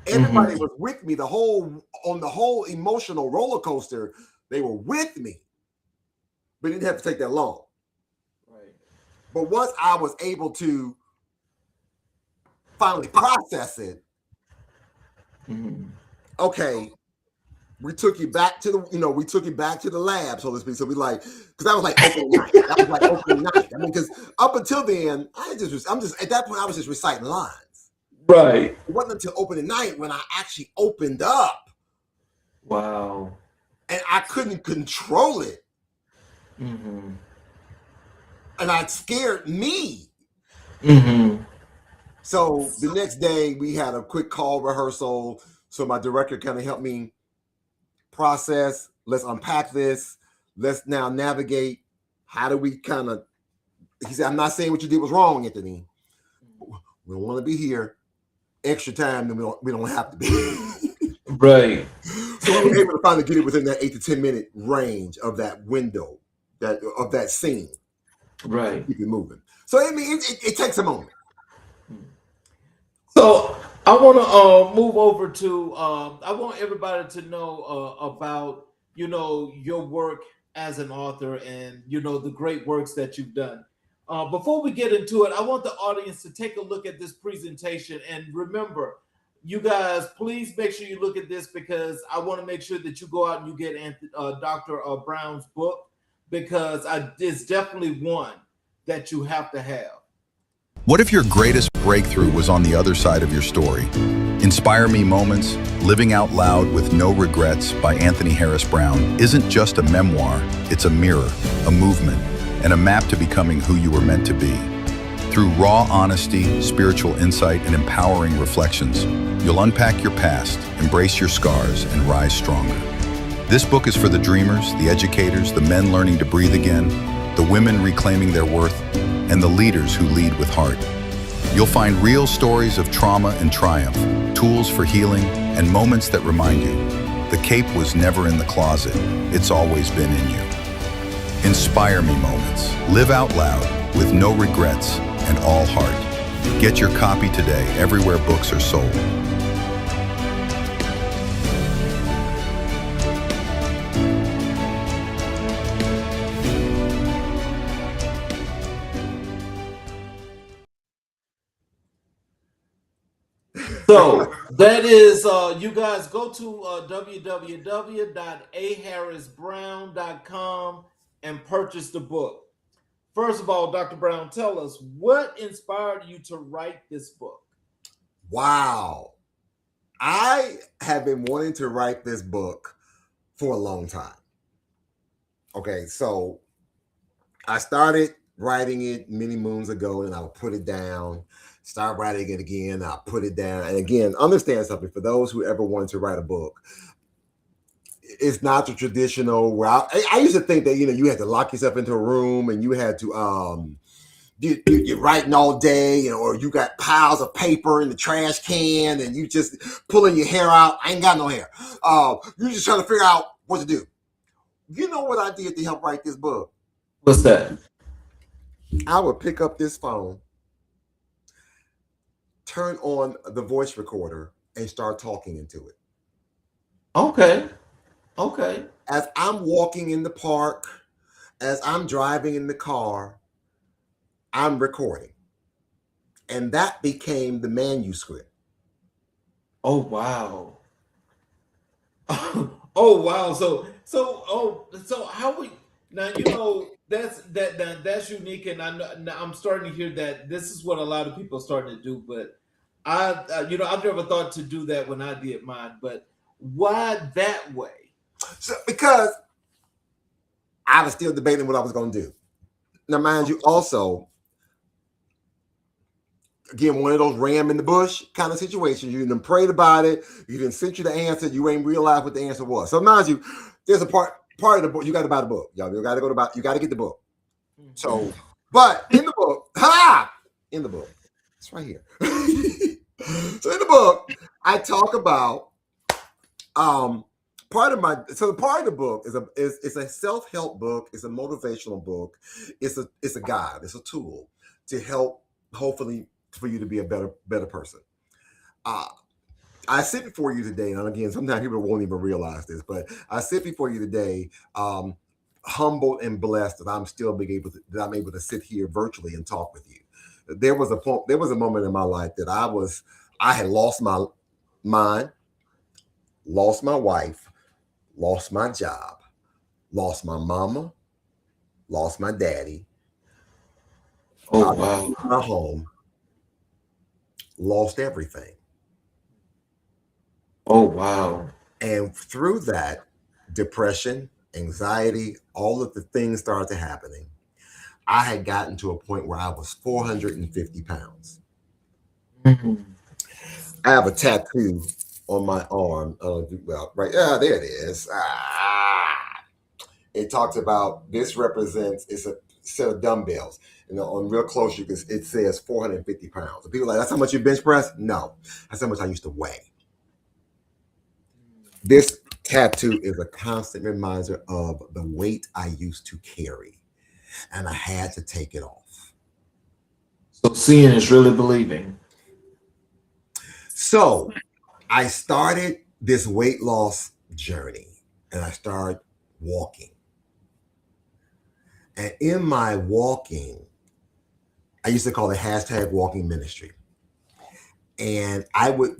everybody was with me on the whole emotional roller coaster. They were with me, but it didn't have to take that long. Right. But once I was able to finally process it, okay, we took you back to the lab, so to speak. So we because that was like opening night. That was like opening night. I mean, because up until then, at that point I was just reciting lines. Right. It wasn't until opening night when I actually opened up. Wow. And I couldn't control it. And it scared me. So the next day we had a quick call rehearsal. So my director kind of helped me process. Let's unpack this. Let's now navigate. How do we kind of? He said, "I'm not saying what you did was wrong, Anthony. We don't want to be here extra time than we don't have to be." Right. So we were able to finally get it within that 8 to 10 minute range of that window, of that scene. Right. Keep it moving. So I mean, it takes a moment. So I want to move over to. I want everybody to know about your work as an author and the great works that you've done. Before we get into it, I want the audience to take a look at this presentation, and remember, you guys, please make sure you look at this, because I want to make sure that you go out and you get Dr. Brown's book, because it's definitely one that you have to have. What if your greatest breakthrough was on the other side of your story? Inspire Me Moments, Living Out Loud with No Regrets by Anthony Harris Brown isn't just a memoir, it's a mirror, a movement, and a map to becoming who you were meant to be. Through raw honesty, spiritual insight, and empowering reflections, you'll unpack your past, embrace your scars, and rise stronger. This book is for the dreamers, the educators, the men learning to breathe again, the women reclaiming their worth, and the leaders who lead with heart. You'll find real stories of trauma and triumph, tools for healing, and moments that remind you, the cape was never in the closet, it's always been in you. Inspire Me Moments, live out loud with no regrets and all heart. Get your copy today everywhere books are sold. So that is, you guys go to www.aharrisbrown.com and purchase the book. First of all, Dr. Brown, tell us what inspired you to write this book. Wow. I have been wanting to write this book for a long time. Okay, so I started writing it many moons ago, and I would put it down, start writing it again, I'll put it down. And again, understand something, for those who ever wanted to write a book, it's not the traditional where I used to think that, you had to lock yourself into a room and you had to, you're writing all day, or you got piles of paper in the trash can and you just pulling your hair out. I ain't got no hair. You're just trying to figure out what to do. You know what I did to help write this book? What's that? I would pick up this phone, turn on the voice recorder, and start talking into it. Okay. As I'm walking in the park, as I'm driving in the car, I'm recording. And that became the manuscript. Oh, wow. Oh, wow. So how we now, that's unique, and I'm starting to hear that this is what a lot of people are starting to do, but I've never thought to do that when I did mine. But why that way? So, because I was still debating what I was going to do. Now, mind you, also, again, one of those ram in the bush kind of situations. You didn't prayed about it. You didn't sent you the answer. You ain't realized what the answer was. So, mind you, there's a part of the book. You got to buy the book. Y'all, you got to get the book. So, but in the book, in the book, it's right here. So in the book, I talk about part of the book is a self-help book. It's a motivational book. It's a guide. It's a tool to help, hopefully, for you to be a better person. I sit before you today, and again, sometimes people won't even realize this, but I sit before you today, humbled and blessed that I'm able to sit here virtually and talk with you. There was a moment in my life that I had lost my mind, lost my wife, lost my job, lost my mama, lost my daddy. Oh, wow. My home, lost everything. Oh, wow. And through that, depression, anxiety, all of the things started happening. I had gotten to a point where I was 450 pounds. Mm-hmm. I have a tattoo on my arm. Right. There it is. It talks about, this represents, it's a set of dumbbells. On real close, it says 450 pounds. And people are like, that's how much you bench press? No, that's how much I used to weigh. This tattoo is a constant reminder of the weight I used to carry, and I had to take it off. So seeing is really believing. So I started this weight loss journey, and I started walking. And in my walking, I used to call it hashtag walking ministry. And I would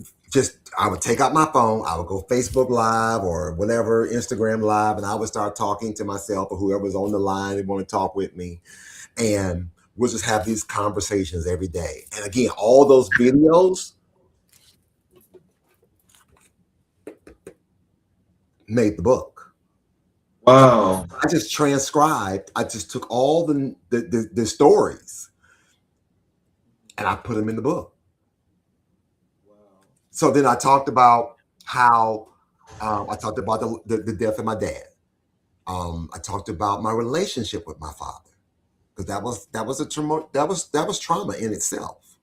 take out my phone, I would go Facebook Live or whatever, Instagram Live, and I would start talking to myself or whoever was on the line and want to talk with me. And we'll just have these conversations every day. And again, all those videos made the book. Wow. I just transcribed, I just took all the stories and I put them in the book. So then I talked about how I talked about the death of my dad. I talked about my relationship with my father, because that was trauma in itself.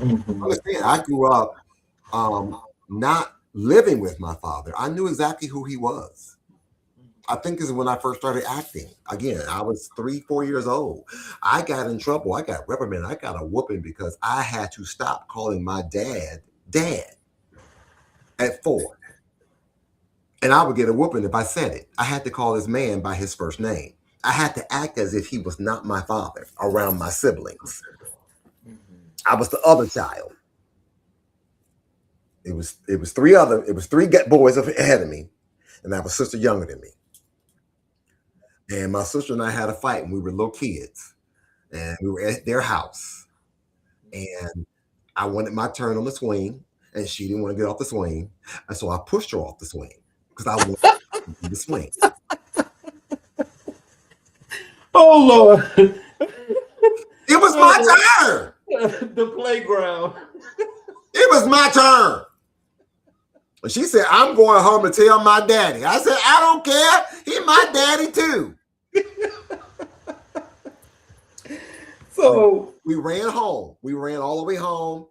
Understand? I grew up not living with my father. I knew exactly who he was. I think this is when I first started acting. Again, I was 3-4 years old. I got in trouble. I got reprimanded. I got a whooping because I had to stop calling my dad at 4. And I would get a whooping if I said it. I had to call this man by his first name. I had to act as if he was not my father around my siblings. I was the other child. It was 3 boys ahead of me, and I have a sister younger than me. And my sister and I had a fight when we were little kids, and we were at their house. And I wanted my turn on the swing, and she didn't want to get off the swing, and so I pushed her off the swing because I wanted to do the swing. Oh Lord! It was my turn. The playground. It was my turn. And she said, "I'm going home to tell my daddy." I said, "I don't care. He's my daddy too." So we ran home. We ran all the way home,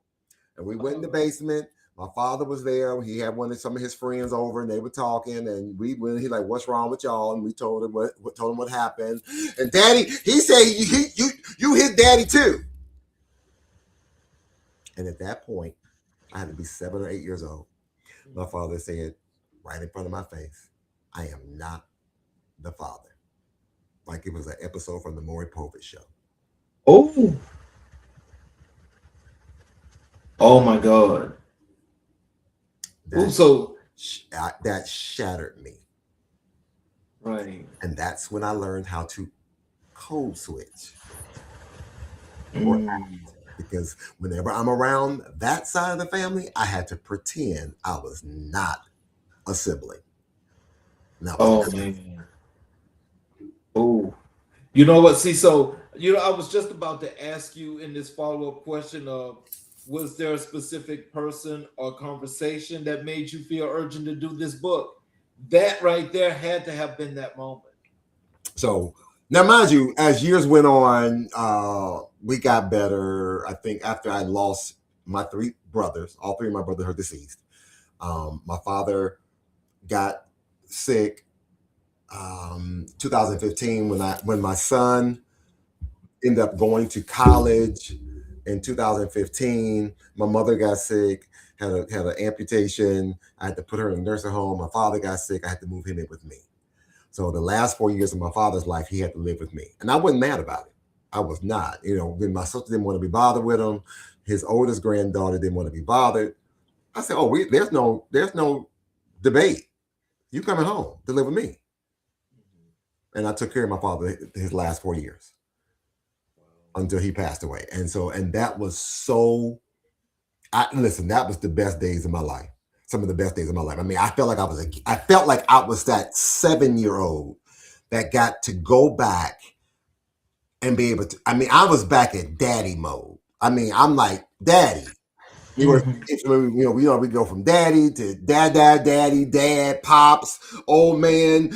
and we went in the basement. My father was there. He had some of his friends over, and they were talking. And we went. He like, "What's wrong with y'all?" And we told him what happened. And Daddy, he said, "You his daddy too." And at that point, I had to be 7 or 8 years old. My father said, right in front of my face, "I am not the father." Like it was an episode from the Maury Povich show. oh my God. That shattered me. Right. And that's when I learned how to code switch. Because whenever I'm around that side of the family, I had to pretend I was not a sibling. Man. Oh, you know what? See, so I was just about to ask you in this follow-up question of, was there a specific person or conversation that made you feel urgent to do this book? That right there had to have been that moment. So now, mind you, as years went on, we got better. I think after I lost my 3 brothers, all 3 of my brothers are deceased. My father got sick 2015 when my son ended up going to college in 2015. My mother got sick, had an amputation. I had to put her in a nursing home. My father got sick. I had to move him in with me. So the last 4 years of my father's life, he had to live with me. And I wasn't mad about it. I was not. When my sister didn't want to be bothered with him, his oldest granddaughter didn't want to be bothered. I said, there's no debate. You coming home to live with me. And I took care of my father his last 4 years until he passed away. And that was that was the best days of my life. Some of the best days of my life. I mean, I felt like I was that 7-year-old that got to go back and be able to. I mean, I was back at daddy mode. I mean, I'm like, "Daddy." We go from daddy to daddy, dad, pops, old man.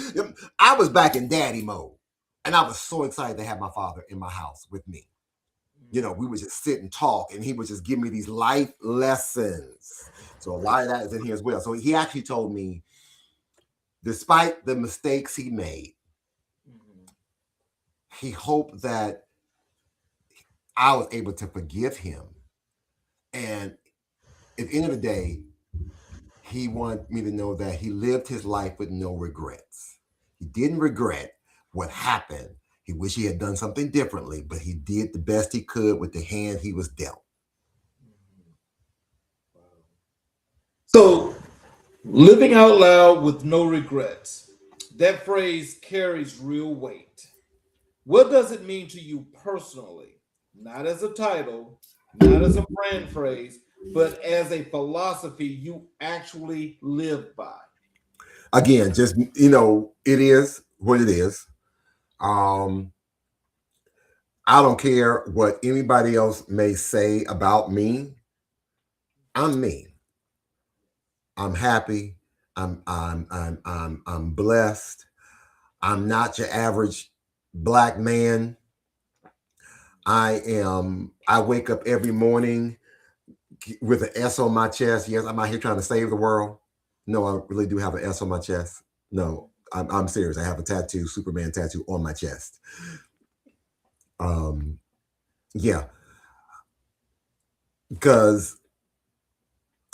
I was back in daddy mode, and I was so excited to have my father in my house with me. We would just sit and talk, and he would just give me these life lessons. So a lot of that is in here as well. So he actually told me, despite the mistakes he made, he hoped that I was able to forgive him. And at the end of the day, he wanted me to know that he lived his life with no regrets. He didn't regret what happened. He wished he had done something differently, but he did the best he could with the hand he was dealt. So, living out loud with no regrets. That phrase carries real weight. What does it mean to you personally? Not as a title, not as a brand phrase, but as a philosophy you actually live by. Again, just, it is what it is. I don't care what anybody else may say about me. I'm me. I'm happy. I'm blessed. I'm not your average Black man. I wake up every morning with an S on my chest. Yes, I'm out here trying to save the world. No, I really do have an S on my chest. No, I'm serious. I have a tattoo, Superman tattoo on my chest. Yeah. Because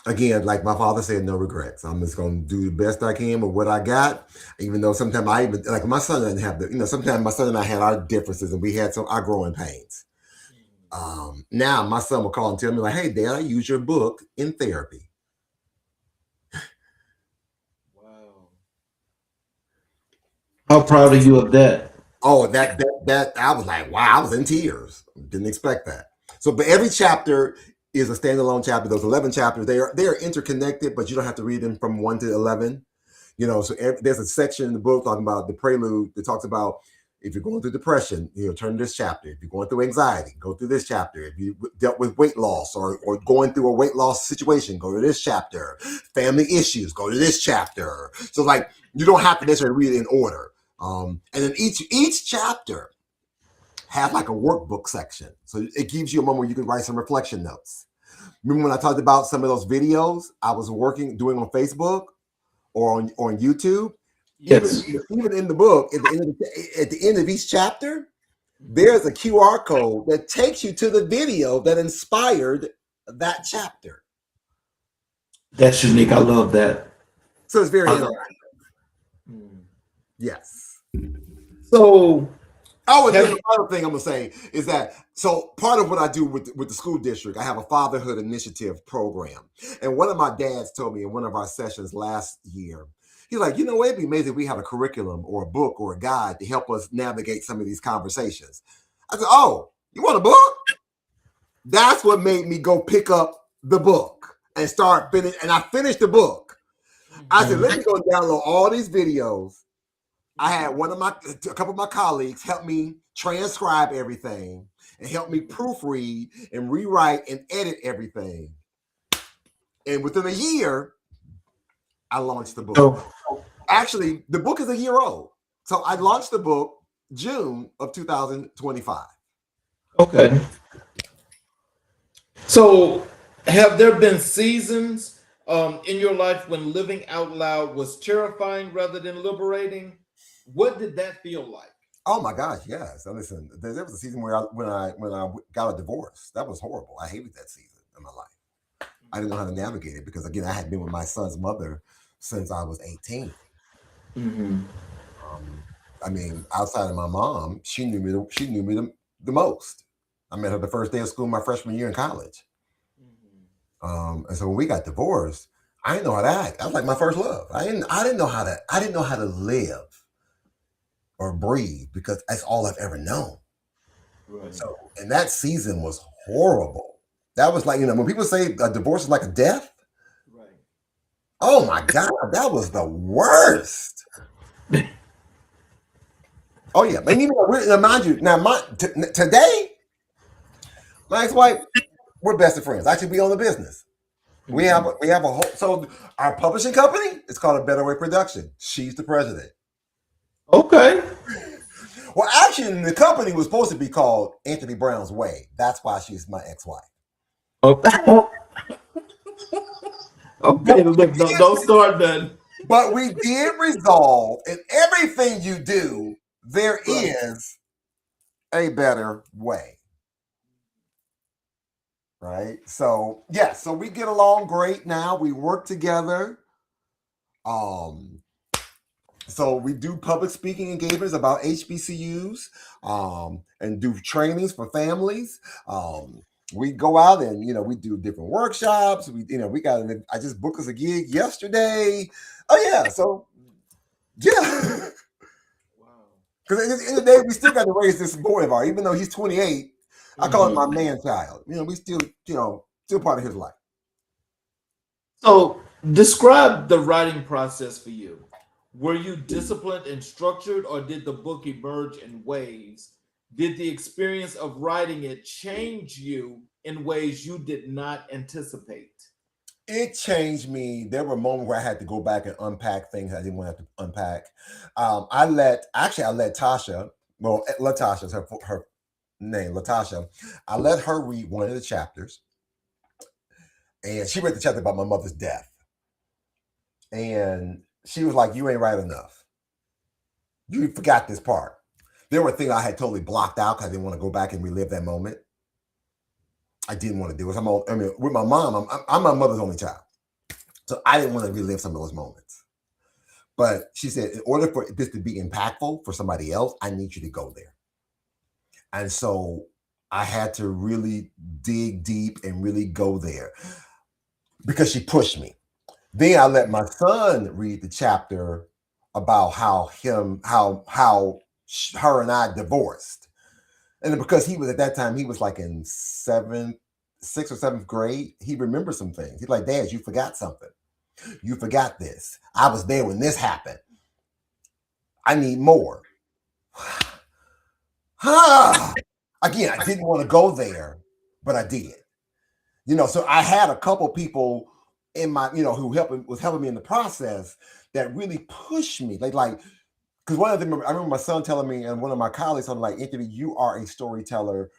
again, like my father said, no regrets. I'm just going to do the best I can with what I got. Even though sometimes like my son doesn't have sometimes my son and I had our differences and we had our growing pains. Now my son will call and tell me like, hey, Dad, I use your book in therapy. Wow. How proud are you of that? Oh, that I was like, wow, I was in tears. Didn't expect that. So, but every chapter is a standalone chapter. Those 11 chapters, they are interconnected, but you don't have to read them from 1 to 11. So there's a section in the book talking about the prelude that talks about if you're going through depression, turn to this chapter. If you're going through anxiety, go through this chapter. If you dealt with weight loss or going through a weight loss situation, go to this chapter. Family issues, go to this chapter. So like, you don't have to necessarily read it in order. And then each chapter has like a workbook section. So it gives you a moment where you can write some reflection notes. Remember when I talked about some of those videos I was doing on Facebook or on YouTube? Yes. Even in the book, at the end of each chapter, there's a QR code that takes you to the video that inspired that chapter. That's unique. I love that. So it's very interactive. Yes. So, and the final thing I'm gonna say is that part of what I do with the school district, I have a fatherhood initiative program, and one of my dads told me in one of our sessions last year, he's like, it'd be amazing if we had a curriculum or a book or a guide to help us navigate some of these conversations. I said, oh, you want a book? That's what made me go pick up the book and I finished the book. I said, let me go download all these videos. I had a couple of my colleagues help me transcribe everything and help me proofread and rewrite and edit everything. And within a year, I launched the book. Oh. Actually, the book is a year old. So I launched the book June of 2025. Okay. So have there been seasons in your life when living out loud was terrifying rather than liberating? What did that feel like? Oh my gosh, yes. Now listen, there was a season where when I got a divorce. That was horrible. I hated that season in my life. I didn't know how to navigate it because again, I had been with my son's mother since I was 18. Mm-hmm. I mean, outside of my mom, she knew me the most. I met her the first day of school my freshman year in college. Mm-hmm. And so when we got divorced, I didn't know how to act. That was like my first love. I didn't know how to live or breathe because that's all I've ever known. Right. So, and that season was horrible. That was like, when people say a divorce is like a death. Right. Oh my God, that was the worst. Oh yeah, and even mind you, now today, my ex-wife, we're best of friends. Actually, we own the business. We have a whole. So our publishing company is called A Better Way Production. She's the president. Okay. Well, actually, the company was supposed to be called Anthony Brown's Way. That's why she's my ex-wife. Okay. Okay, look, don't start then. But we did resolve in everything you do, there is a better way. Right? So, yeah, so we get along great now. We work together. So we do public speaking engagements about HBCUs, and do trainings for families. We go out and we do different workshops. I just booked us a gig yesterday. Oh yeah, so yeah. Wow. Because at the end of the day, we still got to raise this boy of ours, even though he's 28. I call him my Mhm. man child. We still, still part of his life. So, describe the writing process for you. Were you disciplined and structured, or did the book emerge in waves? Did the experience of writing it change you in ways you did not anticipate? It changed me. There were moments where I had to go back and unpack things I didn't want to have to unpack. I let Tasha, well, Latasha's her name, Latasha. I let her read one of the chapters, and she read the chapter about my mother's death. And she was like, "You ain't right enough. You forgot this part." There were things I had totally blocked out because I didn't want to go back and relive that moment. I didn't want to do it. With my mom, I'm my mother's only child. So I didn't want to relive some of those moments. But she said, in order for this to be impactful for somebody else, I need you to go there. And so I had to really dig deep and really go there because she pushed me. Then I let my son read the chapter about how her and I divorced. And because he was at that time, he was like in sixth or seventh grade. He remembers some things. He's like, "Dad, you forgot something. You forgot this. I was there when this happened. I need more." Again, I didn't want to go there, but I did. So I had a couple people in my, who was helping me in the process that really pushed me. Like, because one of them, I remember my son telling me, and one of my colleagues told me, like, "Anthony, you are a storyteller,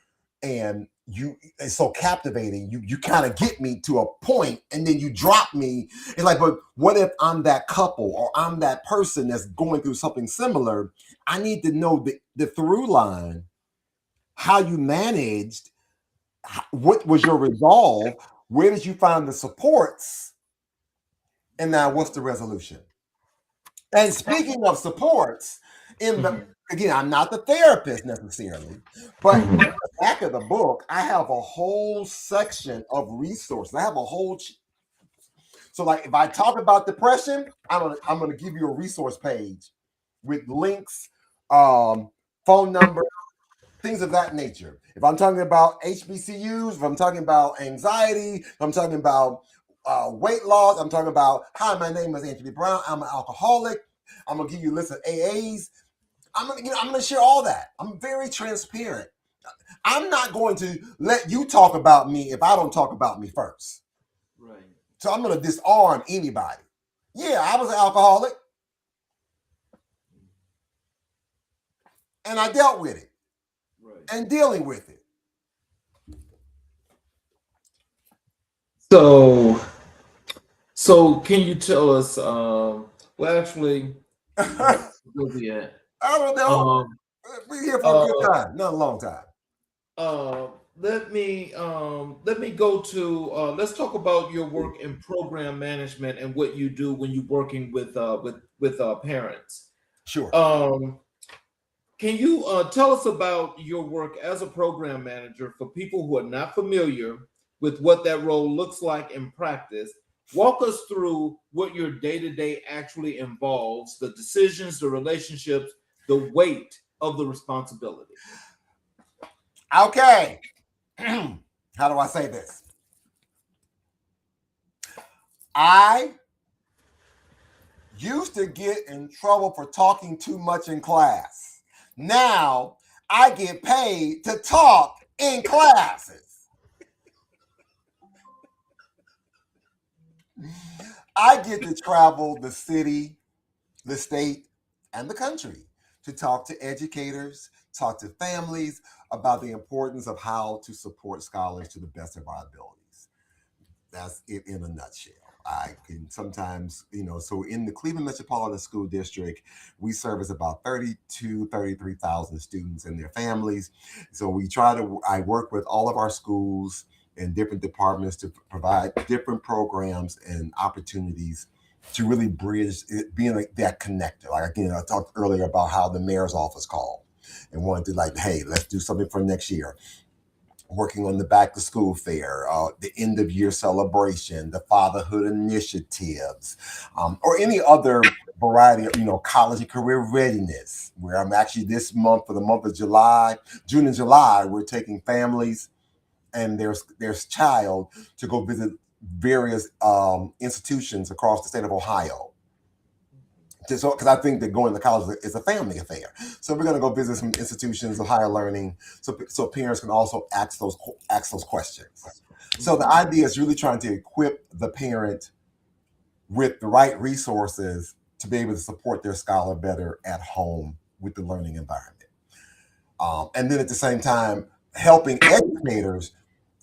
and it's so captivating. You kind of get me to a point, and then you drop me. It's like, but what if I'm that couple or I'm that person that's going through something similar? I need to know the through line, how you managed, what was your resolve, where did you find the supports, and now what's the resolution?" And speaking of supports, again, I'm not the therapist necessarily, but in the back of the book, I have a whole section of resources. I have a whole so like if I talk about depression, I'm gonna give you a resource page with links, phone number, things of that nature. If I'm talking about HBCUs, if I'm talking about anxiety, if I'm talking about weight loss, I'm talking about, "Hi, my name is Anthony Brown. I'm an alcoholic. I'm gonna give you a list of AAs." I'm gonna share all that. I'm very transparent. I'm not going to let you talk about me if I don't talk about me first. Right. So I'm gonna disarm anybody. Yeah, I was an alcoholic, and I dealt with it, Right. and dealing with it. So, can you tell us? Well, actually, where we at? I don't know. Um, We're here for a uh, good time, not a long time. let me go to let's talk about your work in program management and what you do when you're working with parents. Sure. Um, can you tell us about your work as a program manager for people who are not familiar with what that role looks like in practice? Walk us through what your day to day actually involves, the decisions, the relationships, the weight of the responsibility. Okay. How do I say this? I used to get in trouble for talking too much in class. Now I get paid to talk in classes. I get to travel the city, the state, and the country to talk to educators, talk to families about the importance of how to support scholars to the best of our abilities. That's it in a nutshell. I can sometimes, so in the Cleveland Metropolitan School District, we service about 33,000 students and their families. So I work with all of our schools and different departments to provide different programs and opportunities to really bridge it, being like that connector. Like again, I talked earlier about how the mayor's office called and wanted to like, hey, let's do something for next year. Working on the back to school fair, the end of year celebration, the fatherhood initiatives, or any other variety of, college and career readiness, where I'm actually this month, for the month of July, June and July, we're taking families and there's child to go visit various institutions across the state of Ohio. Because I think that going to college is a family affair. So we're going to go visit some institutions of higher learning, so parents can also ask those questions. So the idea is really trying to equip the parent with the right resources to be able to support their scholar better at home with the learning environment. And then at the same time, helping educators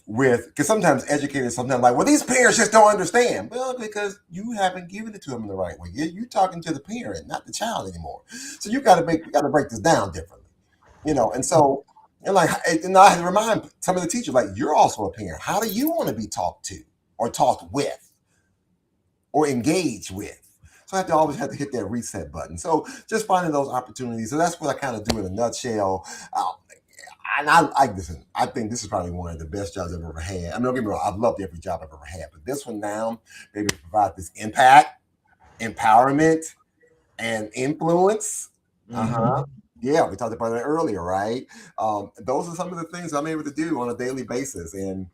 because sometimes educators like, well, these parents just don't understand. Well, because you haven't given it to them in the right way. You're talking to the parent, not the child anymore. So you got to break this down differently, And so, and I had to remind some of the teachers, like, you're also a parent. How do you want to be talked to, or talked with, or engaged with? So I always have to hit that reset button. So just finding those opportunities. So that's what I kind of do in a nutshell. And listen, I think this is probably one of the best jobs I've ever had. I mean, don't get me wrong, I've loved every job I've ever had, but this one now, maybe to provide this impact, empowerment, and influence. Yeah, we talked about that earlier, right? Those are some of the things I'm able to do on a daily basis, and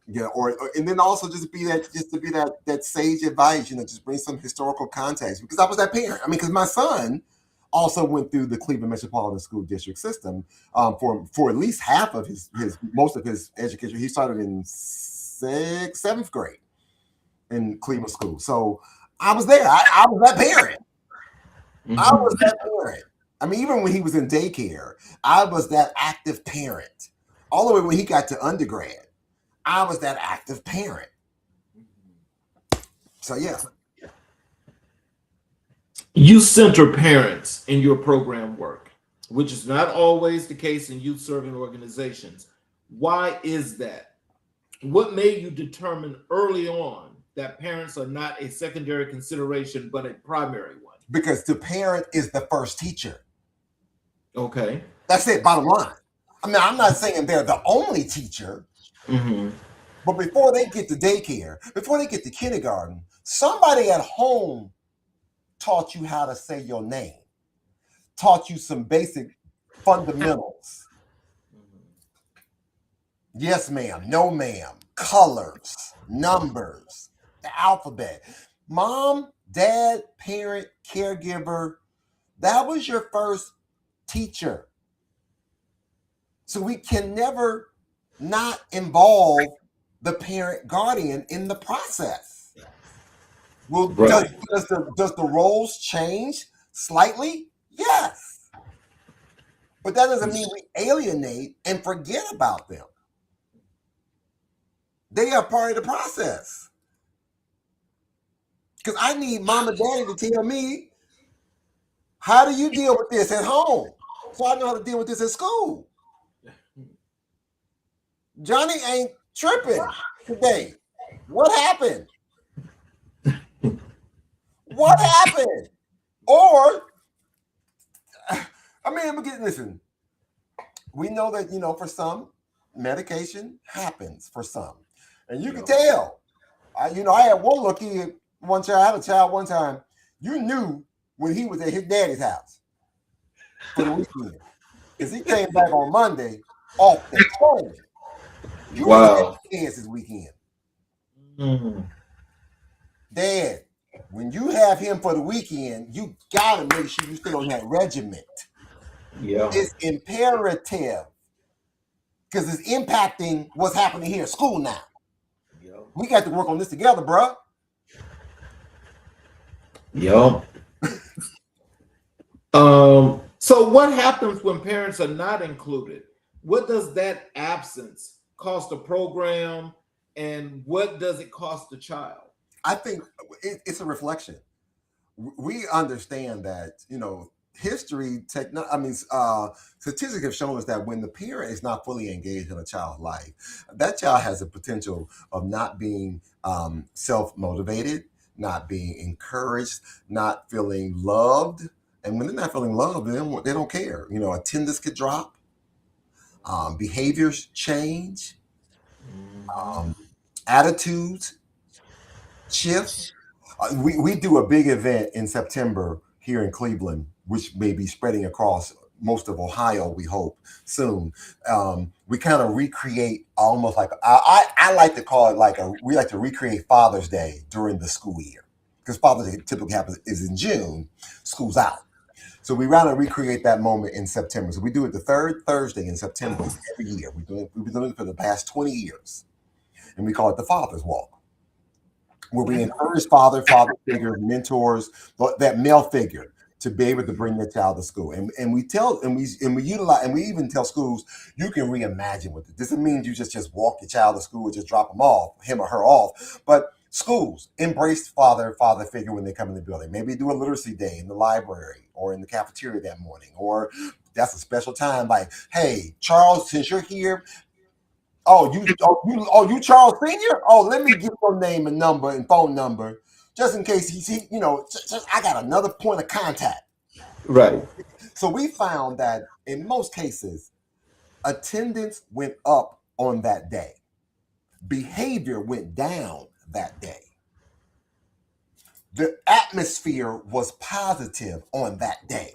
and then also just to be that sage advice, just bring some historical context, because I was that parent. I mean, because my son also went through the Cleveland Metropolitan School District system for at least half of most of his education. He started in seventh grade in Cleveland School. So I was there. I was that parent. I was that parent. I mean, even when he was in daycare, I was that active parent. All the way when he got to undergrad, I was that active parent. So yeah. You center parents in your program work, which is not always the case in youth serving organizations. Why is that? What made you determine early on that parents are not a secondary consideration, but a primary one? Because the parent is the first teacher. Okay. That's it, bottom line. I mean, I'm not saying they're the only teacher, but before they get to daycare, before they get to kindergarten, somebody at home taught you how to say your name, taught you some basic fundamentals. Yes, ma'am, no, ma'am, colors, numbers, the alphabet. Mom, dad, parent, caregiver, that was your first teacher. So we can never not involve the parent guardian in the process. Well, right. Does the roles change slightly? Yes. But that doesn't mean we alienate and forget about them. They are part of the process. Because I need mom and daddy to tell me, how do you deal with this at home? So I know how to deal with this at school. Johnny ain't tripping today. What happened? What happened? Or, I mean, listen, we know that, for some, medication happens for some. And you can tell. I had one little kid one time, I had a child one time, you knew when he was at his daddy's house for the weekend. Because he came back on Monday off the chain. You wow. Kids this weekend. Dad, when you have him for the weekend, you gotta make sure you stay on that regiment. Yeah. It's imperative. Because it's impacting what's happening here at school now. Yeah. We got to work on this together, bro. Yo. So what happens when parents are not included? What does that absence cost the program, and what does it cost the child? I think it's a reflection. We understand that, history, statistics have shown us that when the parent is not fully engaged in a child's life, that child has a potential of not being self-motivated, not being encouraged, not feeling loved. And when they're not feeling loved, they don't care. You know, attendance could drop, behaviors change, attitudes shift. We do a big event in September here in Cleveland, which may be spreading across most of Ohio, we hope soon. We kind of recreate almost like I like to call it like we like to recreate Father's Day during the school year, because Father's Day typically happens is in June, school's out. So we want to recreate that moment in September. So we do it the third Thursday in September every year. We've been doing it for the past 20 years, and we call it the Father's Walk, where we encourage father figures, mentors, that male figure to be able to bring their child to school. And we utilize, and we even tell schools, you can reimagine with it. This doesn't mean you just walk your child to school or just drop him or her off. But schools embrace father figure when they come in the building. Maybe do a literacy day in the library or in the cafeteria that morning, or that's a special time. Like, hey, Charles, since you're here, you Charles Senior? Oh, let me give your name and number and phone number, just in case I got another point of contact. Right. So we found that in most cases, attendance went up on that day. Behavior went down that day. The atmosphere was positive on that day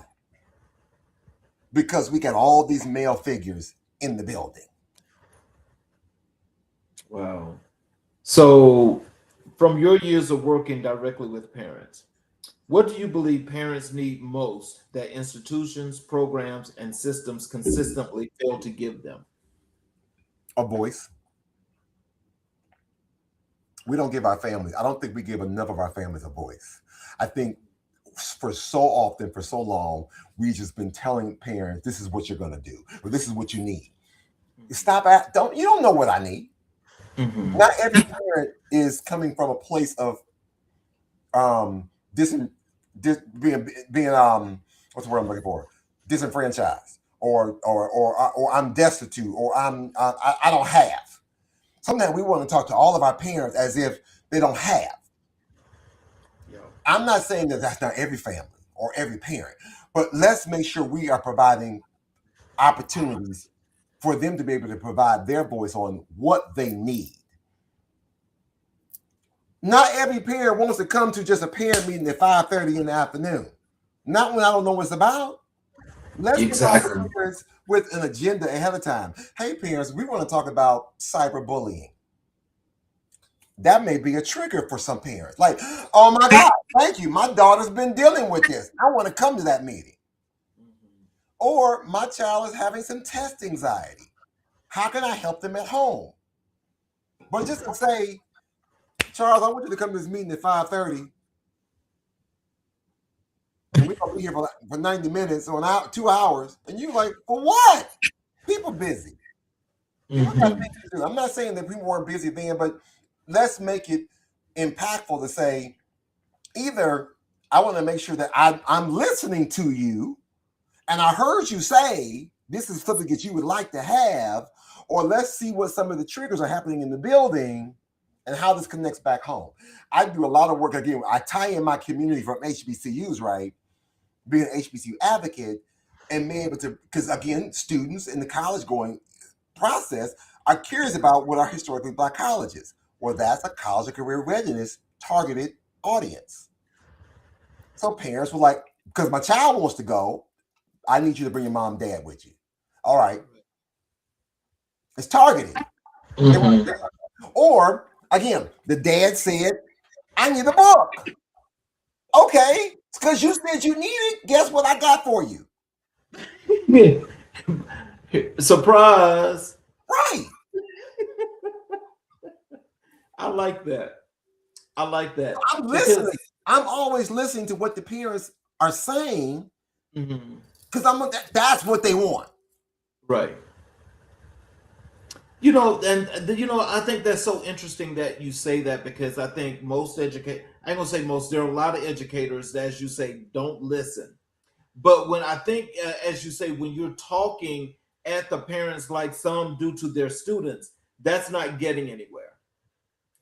because we got all these male figures in the building. Wow. So, from your years of working directly with parents, what do you believe parents need most that institutions, programs, and systems consistently fail to give them? A voice. We don't give our families, I don't think we give enough of our families a voice. I think for so often, for so long, we've just been telling parents, this is what you're going to do, or this is what you need. You don't know what I need. Mm-hmm. Not every parent is coming from a place of being what's the word I'm looking for? Disenfranchised, or I'm destitute, or I don't have. Sometimes we want to talk to all of our parents as if they don't have. Yeah. I'm not saying that that's not every family or every parent, but let's make sure we are providing opportunities for them to be able to provide their voice on what they need. Not every parent wants to come to just a parent meeting at 5:30 in the afternoon. Not when I don't know what it's about. Let's provide parents with an agenda ahead of time. Hey, parents, we want to talk about cyberbullying. That may be a trigger for some parents. Like, oh my God, thank you. My daughter's been dealing with this. I want to come to that meeting. Or my child is having some test anxiety. How can I help them at home? But just to say, Charles, I want you to come to this meeting at 5:30. And we're going to be here for 90 minutes or 2 hours. And you're like, for what? People busy. Mm-hmm. I'm not saying that people weren't busy then, but let's make it impactful to say, either I want to make sure that I'm listening to you, and I heard you say this is something that you would like to have, or let's see what some of the triggers are happening in the building and how this connects back home. I do a lot of work. Again, I tie in my community from HBCUs, right? Being an HBCU advocate and being able to, because again, students in the college going process are curious about what are historically Black colleges. Well, that's a college of career readiness targeted audience. So parents were like, because my child wants to go, I need you to bring your mom and dad with you. All right. It's targeted. Mm-hmm. Or again, the dad said, I need a book. Okay, it's because you said you need it. Guess what I got for you? Surprise. Right. I like that. I'm listening. I'm always listening to what the parents are saying because that's what they want. Right. You know, I think that's so interesting that you say that, because I think most I ain't gonna say most, there are a lot of educators that, as you say, don't listen. But when I think, as you say, when you're talking at the parents like some do to their students, that's not getting anywhere.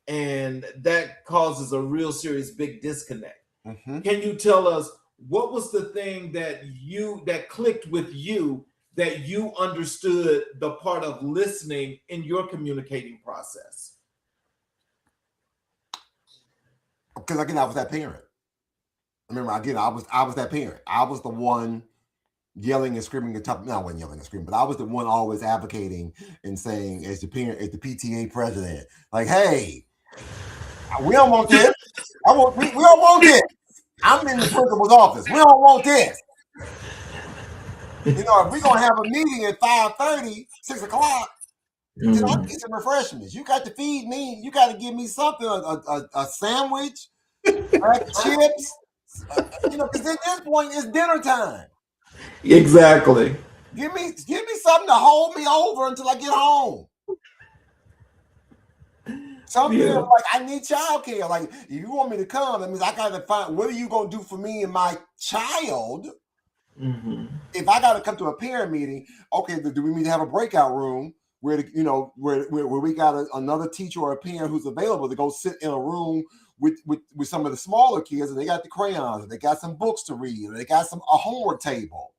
and that causes a real serious big disconnect. Mm-hmm. Can you tell us what was the thing that clicked with you, that you understood the part of listening in your communicating process? Because again, I was that parent. Remember, again, I was that parent. I was the one yelling and screaming and talking. No, I wasn't yelling and screaming, but I was the one always advocating and saying, as the parent, as the PTA president, like, "Hey, we don't want this. We don't want this. I'm in the principal's office. We don't want this. You know, if we're gonna have a meeting at 5:30, 6 o'clock, then I get some refreshments. You got to feed me. You got to give me something, a sandwich, chips. You know, because at this point it's dinner time. Exactly. Give me something to hold me over until I get home. Something like, I need childcare. Like, if you want me to come, that means I got to find, what are you going to do for me and my child? Mm-hmm. If I got to come to a parent meeting, okay, do we need to have a breakout room where we got another teacher or a parent who's available to go sit in a room with some of the smaller kids, and they got the crayons, and they got some books to read, and they got a homework table.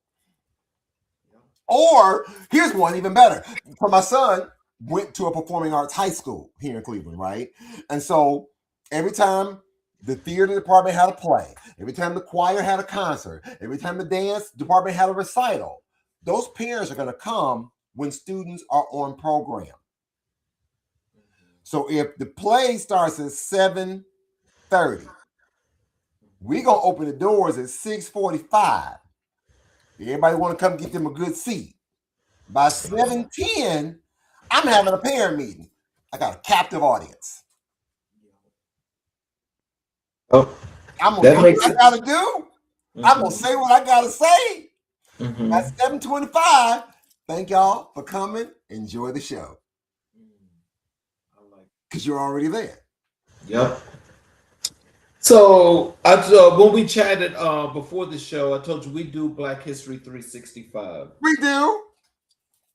Or here's one even better. For my son, went to a performing arts high school here in Cleveland, right? And so every time the theater department had a play, every time the choir had a concert, every time the dance department had a recital, those parents are going to come when students are on program. So if the play starts at 7:30, we're going to open the doors at 6:45. Everybody want to come get them a good seat. By 7:10, I'm having a parent meeting. I got a captive audience. Oh, I'm gonna do what I gotta do. Mm-hmm. I'm gonna say what I gotta say. Mm-hmm. At 7:25, thank y'all for coming. Enjoy the show. Because you're already there. Yep. So when we chatted before the show, I told you we do Black History 365. We do.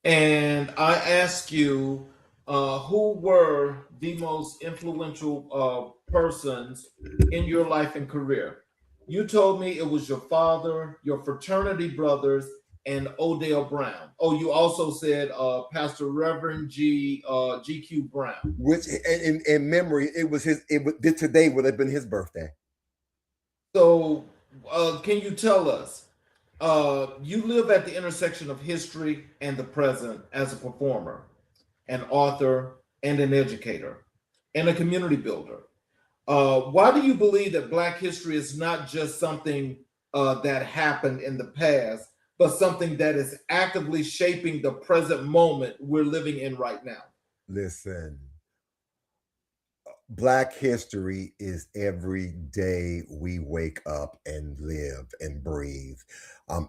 And I asked you who were the most influential persons in your life and career. You told me it was your father, your fraternity brothers, and Odell Brown. Oh, you also said Pastor Reverend G.Q. Brown. Which, in memory, today would have been his birthday. So, can you tell us, you live at the intersection of history and the present as a performer, an author, and an educator, and a community builder. Why do you believe that Black history is not just something that happened in the past, but something that is actively shaping the present moment we're living in right now? Listen, Black history is every day we wake up and live and breathe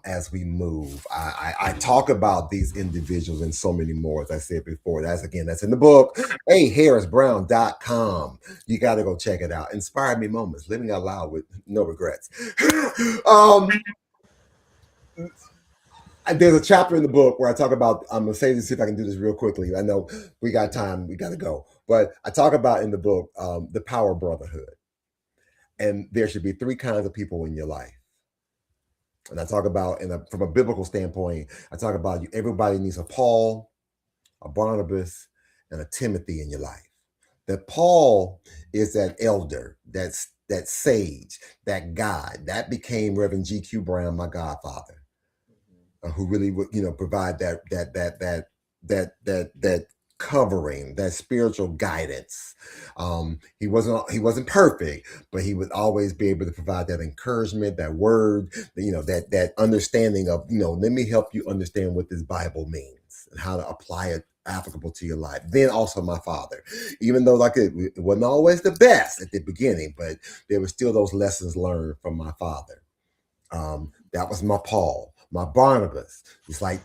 as we move. I talk about these individuals and so many more, as I said before. That's in the book, harrisbrown.com. You got to go check it out. Inspire Me Moments, living out loud with no regrets. There's a chapter in the book where I talk about, I'm going to say this, see if I can do this real quickly. I know we got time, we got to go. But I talk about in the book, the power of brotherhood. And there should be 3 kinds of people in your life. And I talk about, from a biblical standpoint, I talk about everybody needs a Paul, a Barnabas, and a Timothy in your life. That Paul is that elder, that sage, that guide. That became Reverend G.Q. Brown, my godfather. Who really would, provide that covering, that spiritual guidance. He wasn't perfect, but he would always be able to provide that encouragement, that word, that understanding of, let me help you understand what this Bible means and how to apply it applicable to your life. Then also my father, even though it wasn't always the best at the beginning, but there were still those lessons learned from my father. That was my Paul. My Barnabas. It's like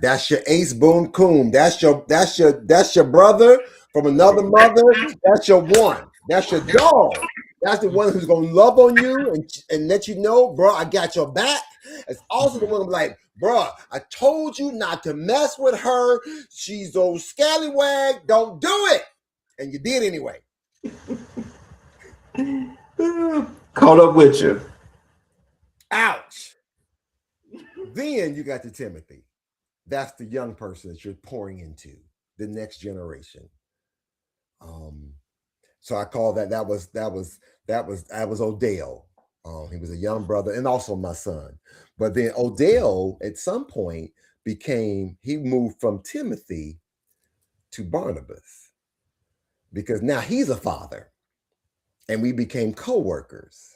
that's your ace boom coon. That's your brother from another mother. That's your one. That's your dog. That's the one who's gonna love on you and let you know, bro, I got your back. It's also the one who's like, bro, I told you not to mess with her. She's old scallywag. Don't do it. And you did anyway. Caught up with you. Ouch. Then you got the Timothy. That's the young person that you're pouring into, the next generation. So I call that was Odell. He was a young brother and also my son. But then Odell at some point he moved from Timothy to Barnabas because now he's a father and we became co-workers.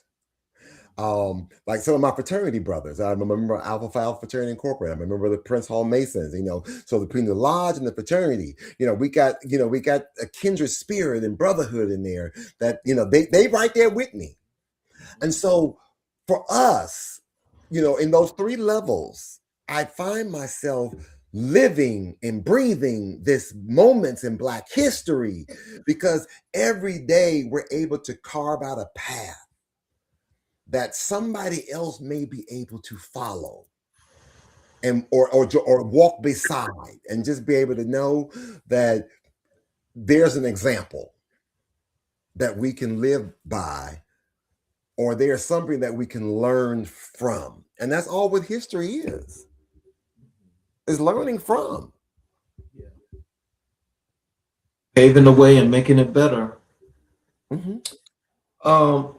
Like some of my fraternity brothers. I remember Alpha Phi Fraternity Incorporated. I remember the Prince Hall Masons, so between the lodge and the fraternity, we got a kindred spirit and brotherhood in there that, they right there with me. And so for us, in those three levels, I find myself living and breathing this moments in Black history because every day we're able to carve out a path that somebody else may be able to follow and or walk beside and just be able to know that there's an example that we can live by or there's something that we can learn from. And that's all what history is learning from. Paving the way and making it better. Mm-hmm.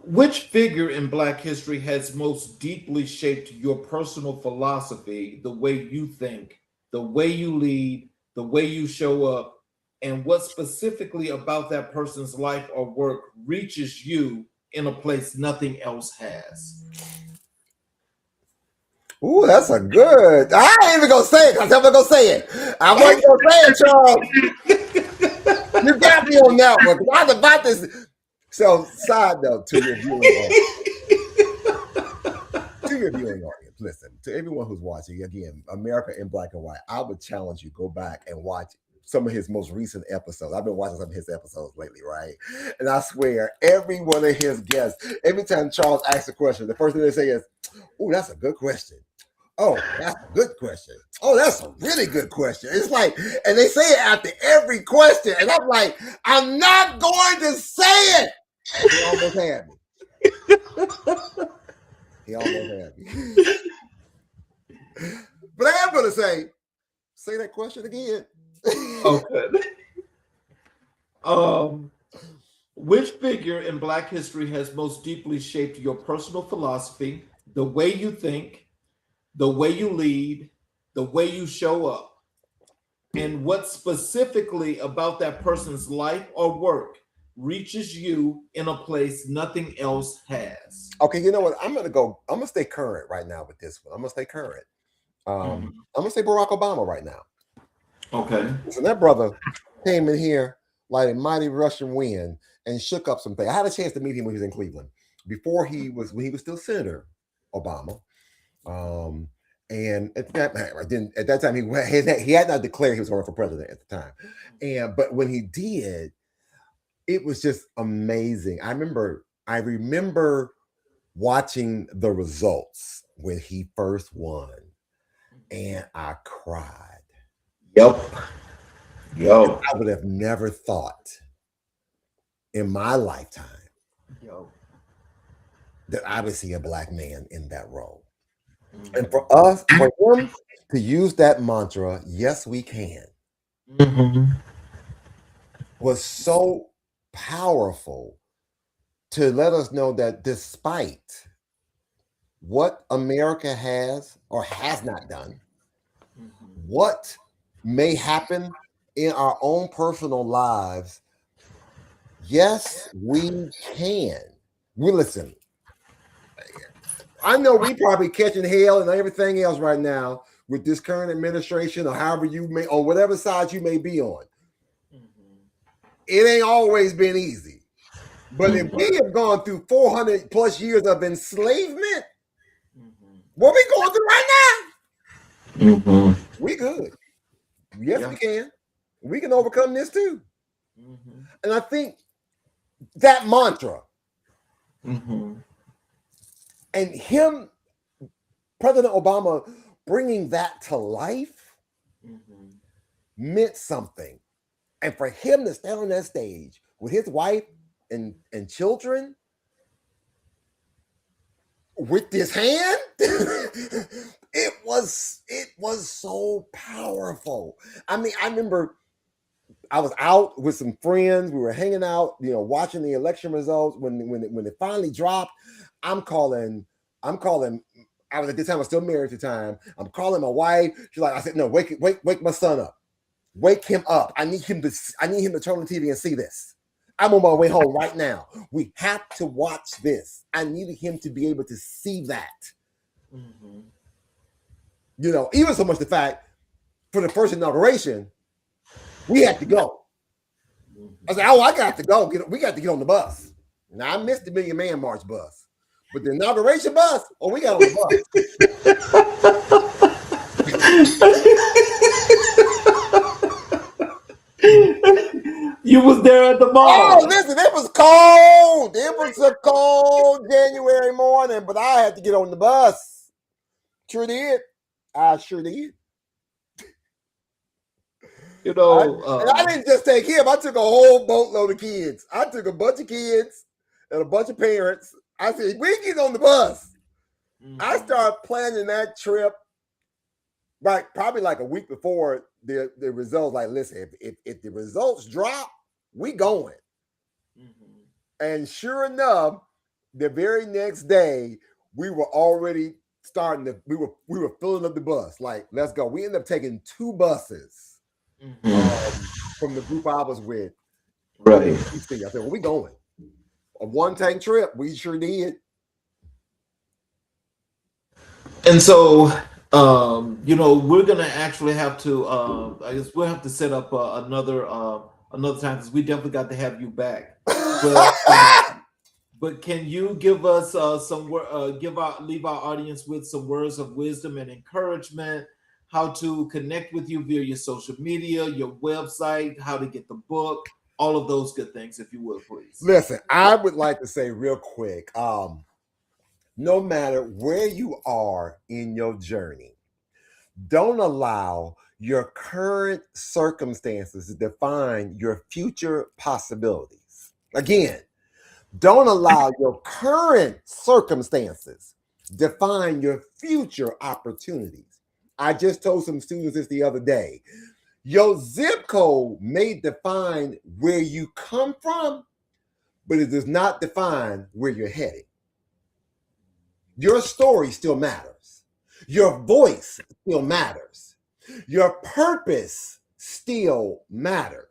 Which figure in Black history has most deeply shaped your personal philosophy, the way you think, the way you lead, the way you show up, and what specifically about that person's life or work reaches you in a place nothing else has? Ooh, that's a good. I ain't even gonna say it because I'm not gonna say it. I wasn't gonna say it, Charles. You got me on that one. I was about this. So, side note to your viewing audience, listen, to everyone who's watching, again, America in Black and White, I would challenge you, go back and watch some of his most recent episodes. I've been watching some of his episodes lately, right? And I swear, every one of his guests, every time Charles asks a question, the first thing they say is, "Oh, that's a good question. Oh, that's a good question. Oh, that's a really good question." It's like, and they say it after every question. And I'm like, I'm not going to say it. He almost had me. But I am going to say that question again. Okay. Which figure in Black history has most deeply shaped your personal philosophy, the way you think, the way you lead, the way you show up, and what specifically about that person's life or work reaches you in a place nothing else has? Okay, you know what? I'm going to stay current right now with this one. I'm going to stay current. I'm going to say Barack Obama right now. Okay. So that brother came in here like a mighty Russian wind and shook up some things. I had a chance to meet him when he was in Cleveland when he was still Senator Obama. And at that time he had not declared he was running for president at the time. But when he did, it was just amazing. I remember watching the results when he first won, and I cried. Yep. I would have never thought in my lifetime that I would see a Black man in that role. And for him to use that mantra, "Yes, we can," was so powerful to let us know that despite what America has or has not done, what may happen in our own personal lives, yes, we can. Listen, I know we probably catching hell and everything else right now with this current administration or however you may, on whatever side you may be on. It ain't always been easy. But if we have gone through 400 plus years of enslavement, what we going through right now, we good. Yes, we can. We can overcome this too. And I think that mantra and him, President Obama, bringing that to life meant something. And for him to stand on that stage with his wife and children with this hand. it was so powerful. I mean, I remember I was out with some friends. We were hanging out, watching the election results. When it finally dropped, I'm calling. I was at this time, I was still married at the time. I'm calling my wife. She's like, I said, no, wake my son up. Wake him up. I need him to turn on the TV and see this. I'm on my way home right now. We have to watch this. I needed him to be able to see that. Mm-hmm. Even so much the fact for the first inauguration, we had to go. I said, I got to go. We got to get on the bus. Now, I missed the Million Man March bus. But the inauguration bus, we got on the bus. You was there at the mall. Oh, listen, it was cold. It was a cold January morning, but I had to get on the bus. Sure did. I sure did. And I didn't just take him. I took a whole boatload of kids. I took a bunch of kids and a bunch of parents. I said, we get on the bus. Mm-hmm. I started planning that trip probably like a week before the results. Like, listen, if the results drop, we going. Mm-hmm. And sure enough, the very next day, we were already we were filling up the bus. Like, let's go. We ended up taking 2 buses. Mm-hmm. From the group I was with. Right. I said, well, we going. A 1-tank trip. We sure did. And so, we're going to actually have to, I guess we'll have to set up another time because we definitely got to have you back. But can you give us leave our audience with some words of wisdom and encouragement, how to connect with you via your social media, your website, how to get the book, all of those good things, if you would, please. Listen, I would like to say real quick, no matter where you are in your journey, don't allow your current circumstances to define your future possibilities. Again, don't allow your current circumstances define your future opportunities. I just told some students this the other day. Your zip code may define where you come from, but it does not define where you're headed. Your story still matters. Your voice still matters. Your purpose still matters.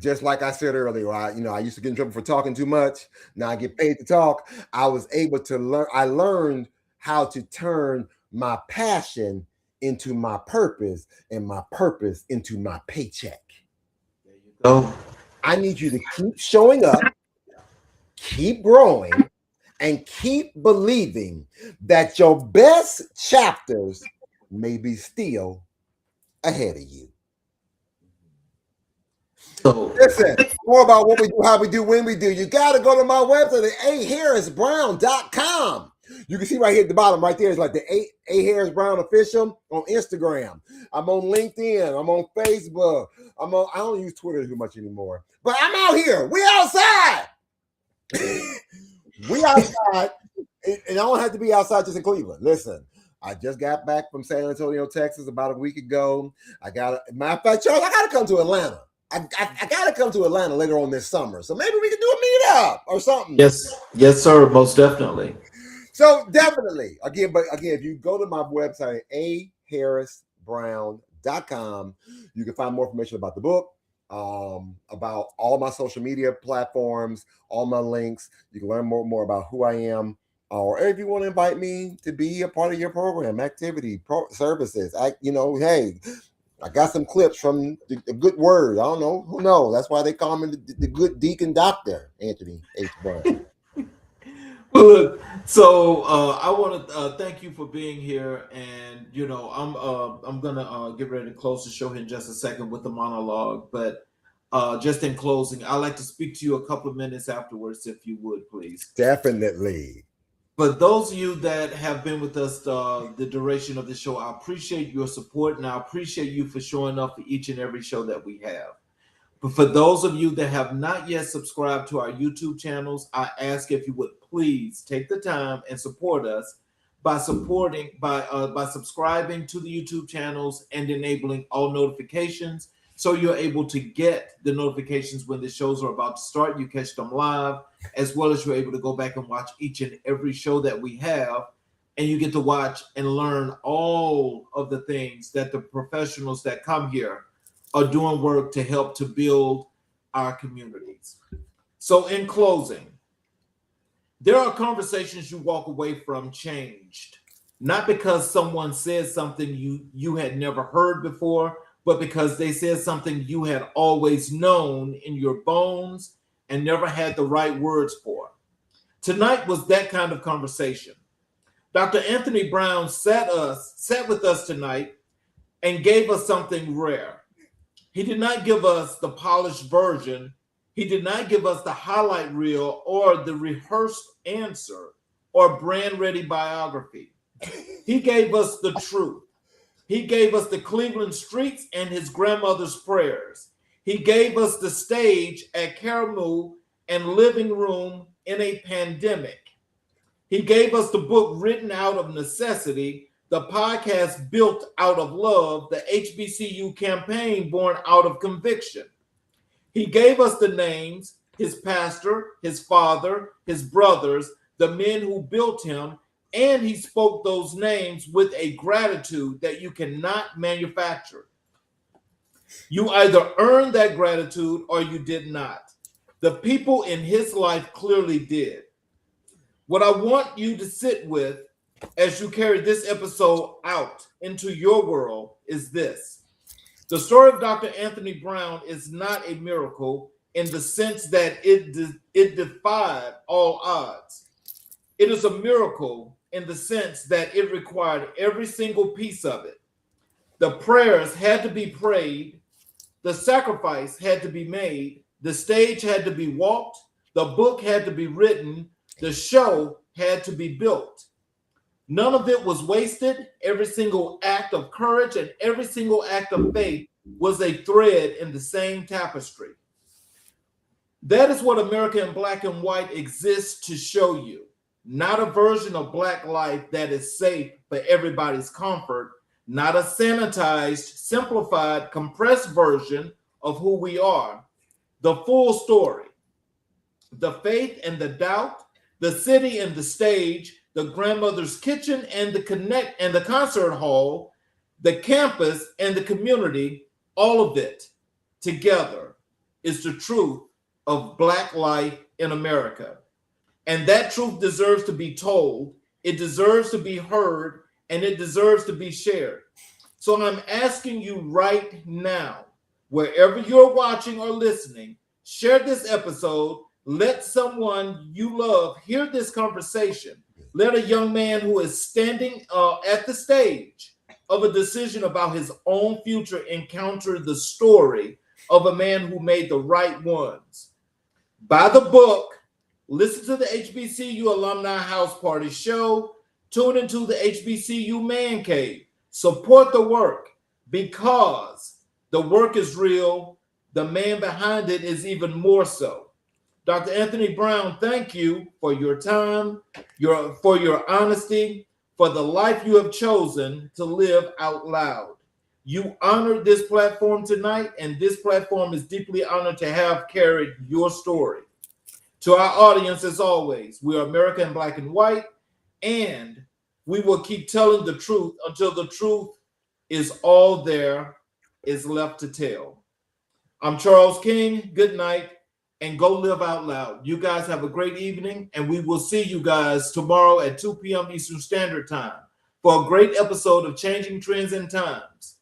Just like I said earlier, I used to get in trouble for talking too much. Now I get paid to talk. I was able to learn. I learned how to turn my passion into my purpose and my purpose into my paycheck. There you go. I need you to keep showing up, keep growing, and keep believing that your best chapters may be still ahead of you. So listen, more about what we do, how we do, when we do. You got to go to my website at aharrisbrown.com. You can see right here at the bottom, right there is like the A Harris Brown official on Instagram. I'm on LinkedIn. I'm on Facebook. I don't use Twitter too much anymore, but I'm out here. We outside. We outside, and I don't have to be outside just in Cleveland. Listen, I just got back from San Antonio, Texas, about a week ago. Matter of fact, Charles, I got to come to Atlanta. I got to come to Atlanta later on this summer, so maybe we can do a meetup or something. Yes, sir, most definitely. So definitely, again, if you go to my website, aharrisbrown.com, you can find more information about the book, about all my social media platforms, all my links. You can learn more about who I am, or if you want to invite me to be a part of your program, activity, services. Hey, I got some clips from the Good Word. I don't know. Who knows? That's why they call me the Good Deacon Doctor, Anthony H. Brown. Well, look, so I want to thank you for being here, and I'm gonna get ready to close the show here in just a second with the monologue. But just in closing, I'd like to speak to you a couple of minutes afterwards, if you would, please. Definitely. But those of you that have been with us the duration of the show, I appreciate your support, and I appreciate you for showing up for each and every show that we have. But for those of you that have not yet subscribed to our YouTube channels, I ask if you would please take the time and support us by subscribing to the YouTube channels and enabling all notifications, so you're able to get the notifications when the shows are about to start. You catch them live, as well as you're able to go back and watch each and every show that we have, and you get to watch and learn all of the things that the professionals that come here are doing work to help to build our communities. So in closing, there are conversations you walk away from changed, not because someone said something you had never heard before, but because they said something you had always known in your bones and never had the right words for. Tonight was that kind of conversation. Dr. Anthony Brown sat with us tonight and gave us something rare. He did not give us the polished version. He did not give us the highlight reel or the rehearsed answer or brand ready biography. He gave us the truth. He gave us the Cleveland streets and his grandmother's prayers. He gave us the stage at Karamu and living room in a pandemic. He gave us the book written out of necessity, the podcast built out of love, the HBCU campaign born out of conviction. He gave us the names, his pastor, his father, his brothers, the men who built him, and he spoke those names with a gratitude that you cannot manufacture. You either earned that gratitude or you did not. The people in his life clearly did. What I want you to sit with as you carry this episode out into your world is this. The story of Dr. Anthony Brown is not a miracle in the sense that it defied all odds. It is a miracle in the sense that it required every single piece of it. The prayers had to be prayed, the sacrifice had to be made, the stage had to be walked, the book had to be written, the show had to be built. None of it was wasted. Every single act of courage and every single act of faith was a thread in the same tapestry. That is what America in Black and White exists to show you. Not a version of Black life that is safe for everybody's comfort, not a sanitized, simplified, compressed version of who we are. The full story, the faith and the doubt, the city and the stage, the grandmother's kitchen and the concert hall, the campus and the community, all of it together is the truth of Black life in America. And that truth deserves to be told, it deserves to be heard, and it deserves to be shared. So I'm asking you right now, wherever you're watching or listening, share this episode. Let someone you love hear this conversation. Let a young man who is standing at the stage of a decision about his own future encounter the story of a man who made the right ones. Buy the book. Listen to the HBCU Alumni House Party show. Tune into the HBCU Man Cave. Support the work because the work is real. The man behind it is even more so. Dr. Anthony Brown, thank you for your time, for your honesty, for the life you have chosen to live out loud. You honored this platform tonight, and this platform is deeply honored to have carried your story. To our audience, as always, we are America in Black and White, and we will keep telling the truth until the truth is all there is left to tell. I'm Charles King. Good night, and go live out loud. You guys have a great evening, and we will see you guys tomorrow at 2 p.m. Eastern Standard Time for a great episode of Changing Trends and Times.